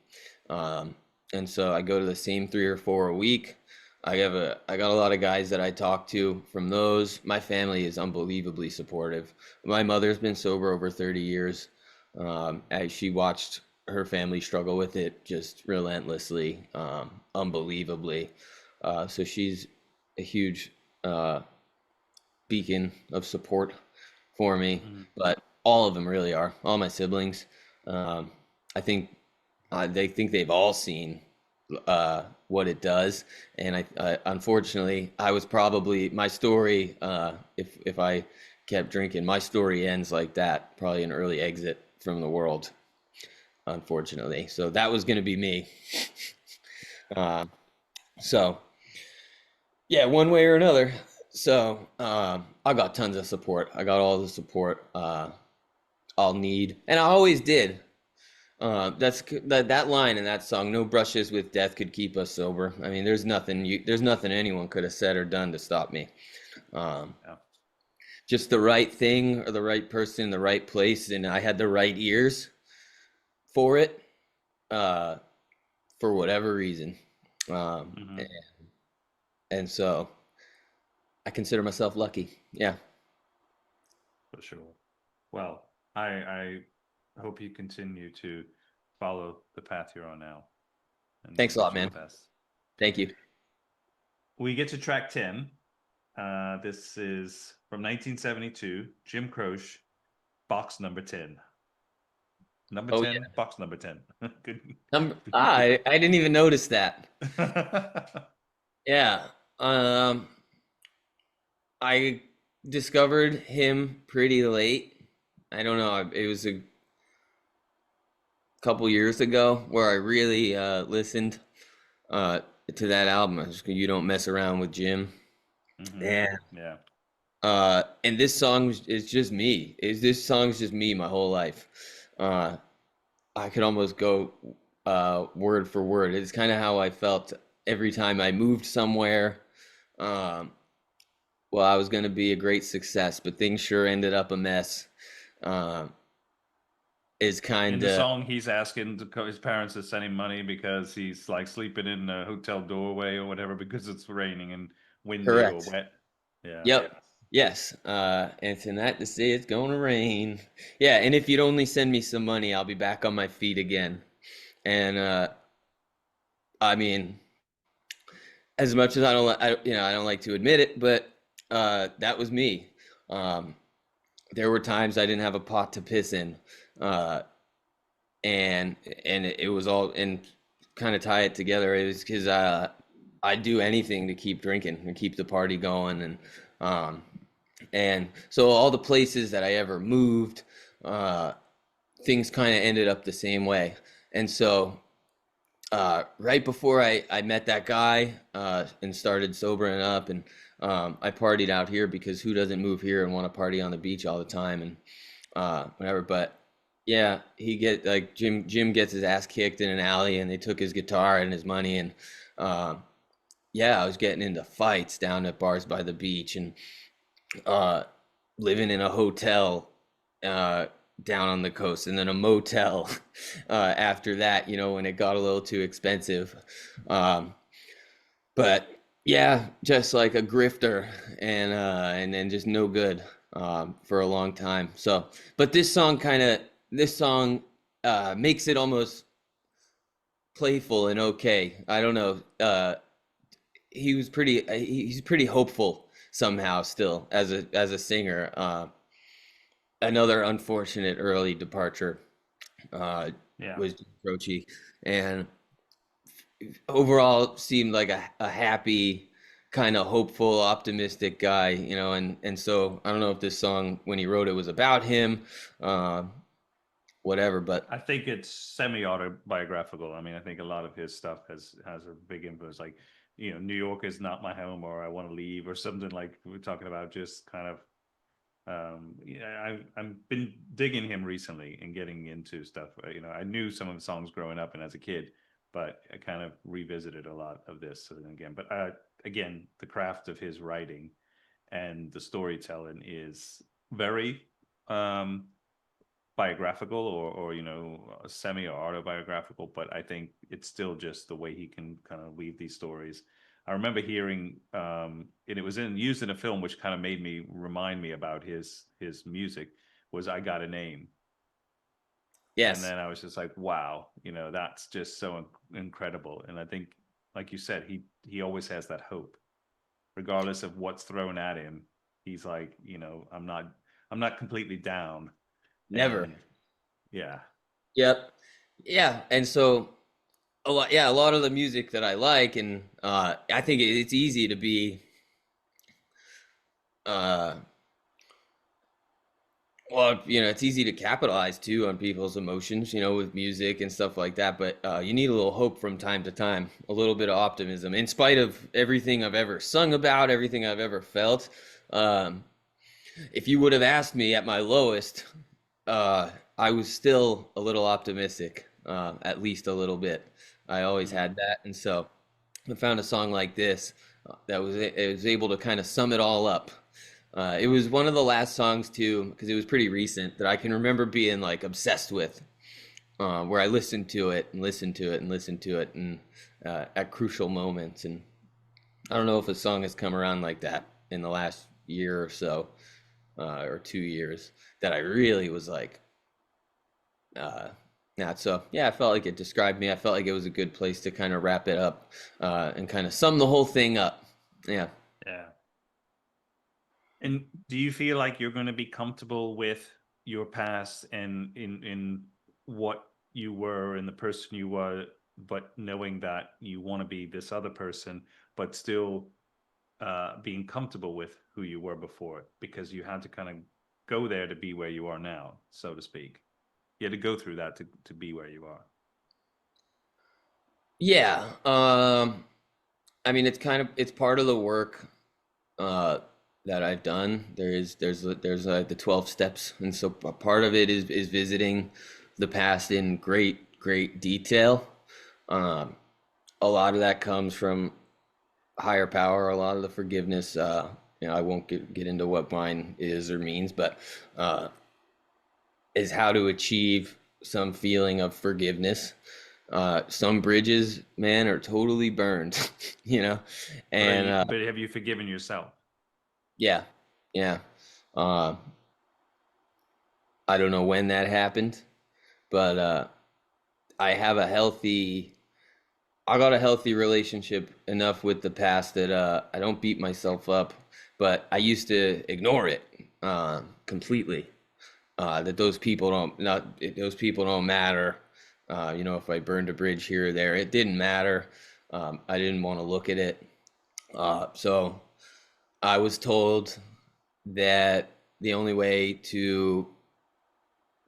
um, and so I go to the same three or four a week. I got a lot of guys that I talk to from those. My family is unbelievably supportive. My mother's been sober over 30 years, as she watched her family struggle with it just relentlessly, unbelievably. So she's a huge uh, beacon of support for me. Mhm. But all of them really are. All my siblings. Um, I think they think they've all seen what it does, and I unfortunately I was probably my story. If I kept drinking, my story ends like that. Probably an early exit from the world, unfortunately. So that was going to be me. Uh, so yeah, one way or another. So I got tons of support. I got all the support I'll need, and I always did. That line in that song, "No brushes with death could keep us sober." I mean, there's nothing anyone could have said or done to stop me. Um, Yeah. just the right thing or the right person in the right place, and I had the right ears for it, uh, for whatever reason. Hmm. And so I consider myself lucky. Yeah. For sure. Well, I hope you continue to follow the path you're on now, and Thanks a lot, wish you the man. best. Thank you. We get to track 10. This is from 1972, Jim Croce, box number 10. Number Oh 10, box number 10. Good. yeah. I didn't even notice that. Good. Yeah. Um, I discovered him pretty late. I don't know. It was a couple years ago where I really listened uh, to that album. You don't mess around with Jim, Hmm. and Yeah. this song is just me. Is this song's just me my whole life. Uh, I could almost go word for word. It's kind of how I felt every time I moved somewhere. Um, well, I was going to be a great success, but things sure ended up a mess. Um, is In kind the of song, he's asking his parents to send him money because he's like sleeping in a hotel doorway or whatever because it's raining and windy or correct. wet. Yeah. Yep. Yes. And tonight to say it's gonna rain. Yeah. And if you'd only send me some money, I'll be back on my feet again. And I mean, as much as I don't like to admit it, but that was me. Um, there were times I didn't have a pot to piss in, uh, and it was all and kind of tie it together. It was because I'd do anything to keep drinking and keep the party going, um, and so all the places that I ever moved, uh, things kind of ended up the same way. And so right before I met that guy and started sobering up, and I partied out here because who doesn't move here and want to party on the beach all the time and whatever. But yeah, he get like Jim gets his ass kicked in an alley, and they took his guitar and his money, and um, yeah, I was getting into fights down at bars by the beach, and uh, living in a hotel uh, down on the coast, and then a motel after that. When it got a little too expensive. Um, but yeah, just like a grifter, and then just no good. for a long time. So, but this song makes it almost playful and okay. I don't know. He's pretty hopeful somehow still as a singer. Another unfortunate early departure uh, Yeah. was Croce, and overall seemed like a happy, kind of hopeful, optimistic guy, and so I don't know if this song when he wrote it was about him, uh, whatever, but I think it's semi-autobiographical. I mean, I think a lot of his stuff has a big influence. Like, New York is not my home, or I want to leave, or something like we're talking about. Just kind of, yeah. I've been digging him recently and getting into stuff. I knew some of the songs growing up and as a kid, but I kind of revisited a lot of this again. But again, the craft of his writing and the storytelling is very um biographical, or semi or autobiographical, but I think it's still just the way he can kind of weave these stories. I remember hearing, and it was used in a film, which kind of made me remind me about his music, was "I Got a Name." And yes, then I was just like, wow, that's just so incredible. And I think, like you said, he always has that hope regardless of what's thrown at him. He's like, I'm not completely down. never. And yeah. Yep, yeah, and so a lot of the music that I like, and I think it's easy to be uh, well, it's easy to capitalize too on people's emotions, with music and stuff like that. But you need a little hope from time to time, a little bit of optimism, in spite of everything I've ever sung about, everything I've ever felt. Um, if you would have asked me at my lowest, I was still a little optimistic, at least a little bit. I always Mhm. had that, and so I found a song like this that it was able to kind of sum it all up. It was one of the last songs too, because it was pretty recent that I can remember being like obsessed with, where I listened to it and listened to it and listened to it, and at crucial moments. And I don't know if a song has come around like that in the last year or so, or 2 years, that I really was like, uh, not so. Yeah, I felt like it described me. I felt like it was a good place to kind of wrap it up, and kind of sum the whole thing up. Yeah. Yeah. And do you feel like you're going to be comfortable with your past and in what you were and the person you were, but knowing that you want to be this other person, but still being comfortable with who you were before, because you had to kind of go there to be where you are now, so to speak. You had to go through that to be where you are. Yeah. I mean, it's part of the work uh, that I've done. There's the 12 steps, and so part of it is visiting the past in great detail. Um, a lot of that comes from higher power. A lot of the forgiveness. I won't get into what mine is or means, but uh, is how to achieve some feeling of forgiveness. Some bridges, man, are totally burned, you know, But and have you forgiven yourself? yeah, yeah. Uh, I don't know when that happened, but I have I got a healthy relationship enough with the past that I don't beat myself up, but I used to ignore it completely. That those people don't matter. If I burned a bridge here or there, it didn't matter. I didn't want to look at it. So I was told that the only way to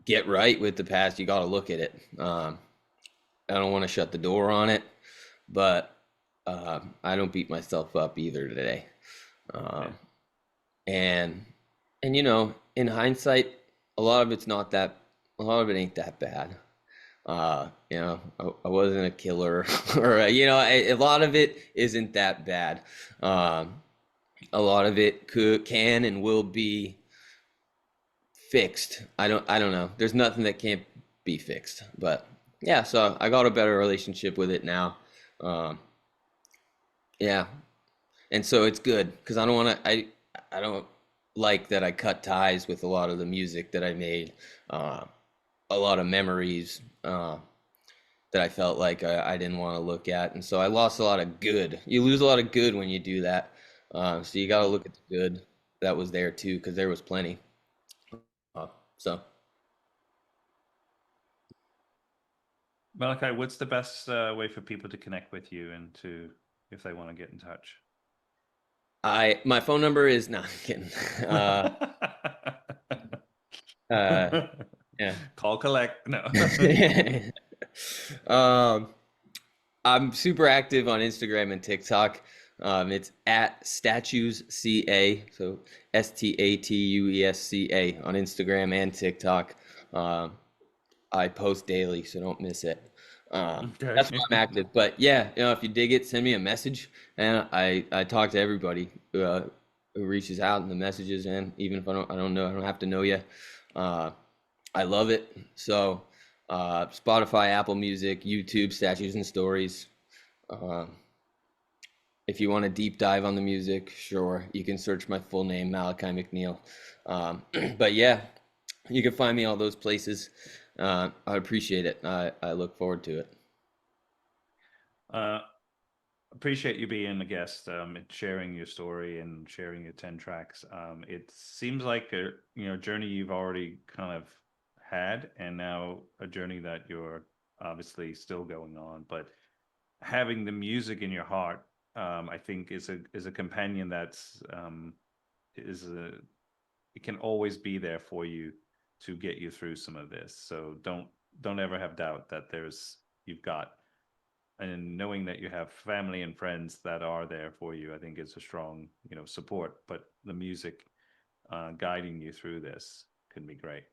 get right with the past, you got to look at it. I don't want to shut the door on it, but I don't beat myself up either today. Yeah. Um, and in hindsight, a lot of it ain't that bad. I wasn't a killer, or a lot of it isn't that bad. Um, a lot of it can and will be fixed. I don't know. There's nothing that can't be fixed. But yeah, so I got a better relationship with it now. Um, yeah, and so it's good because I don't want to. I don't. like that I cut ties with a lot of the music that I made, uh, a lot of memories that I felt like I didn't want to look at, and so I lost a lot of good. You lose a lot of good when you do that, so you got to look at the good that was there too, because there was plenty. So Malachi, what's the best way for people to connect with you and to if they want to get in touch? my phone number is not kidding. Uh, yeah. Call collect. No. um, I'm super active on Instagram and TikTok. It's at statues ca, so STATUESCA on Instagram and TikTok. Um, I post daily, so don't miss it. That's why Okay. I'm active. But yeah, if you dig it, send me a message, and I talk to everybody who reaches out in the messages, and even if I don't know, I don't have to know you. Uh, I love it. So Spotify, Apple Music, YouTube, Statues and Stories. Uh, if you want to deep dive on the music, sure, you can search my full name, Malachi McNeill. But yeah, you can find me all those places. I appreciate it. I look forward to it. Uh, Appreciate you being a guest and sharing your story and sharing your 10 tracks. It seems like a journey you've already kind of had, and now a journey that you're obviously still going on. But having the music in your heart, I think, is a companion that's is a it can always be there for you to get you through some of this. So don't ever have doubt that you've got, and knowing that you have family and friends that are there for you, I think is a strong, support. But the music guiding you through this can be great.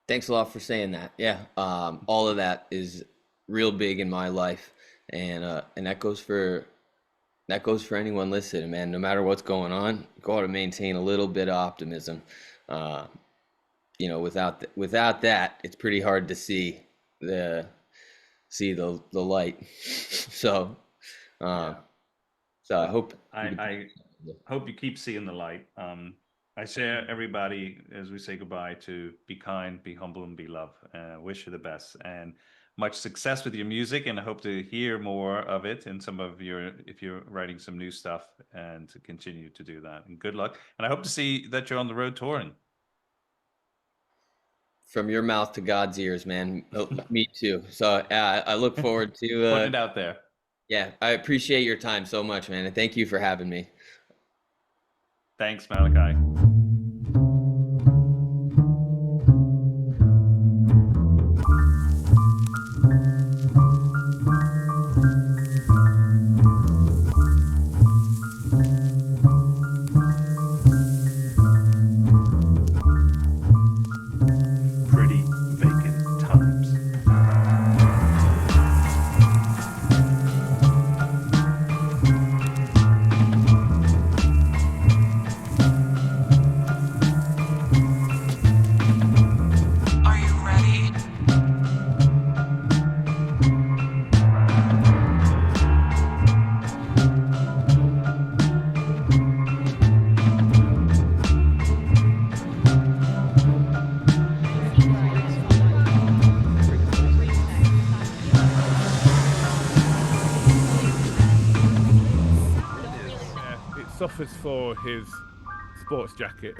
Thanks a lot for saying that. Yeah, all of that is real big in my life, and that goes for anyone listening, man. No matter what's going on, got to maintain a little bit of optimism. Uh, without that, it's pretty hard to the the light. So, uh, Yeah. so I Well, hope I, you can. I hope you keep seeing the light. I share everybody as we say goodbye to be kind, be humble, and be love. Wish you the best and much success with your music. And I hope to hear more of it in some of if you're writing some new stuff, and to continue to do that. And good luck. And I hope to see that you're on the road touring. From your mouth to God's ears, man. Oh, me too. So I look forward to. Putting it out there. Yeah, I appreciate your time so much, man, and thank you for having me. Thanks, Malachi. Pretty vacant times. Are you ready? Yeah, it suffers for his sports jacket.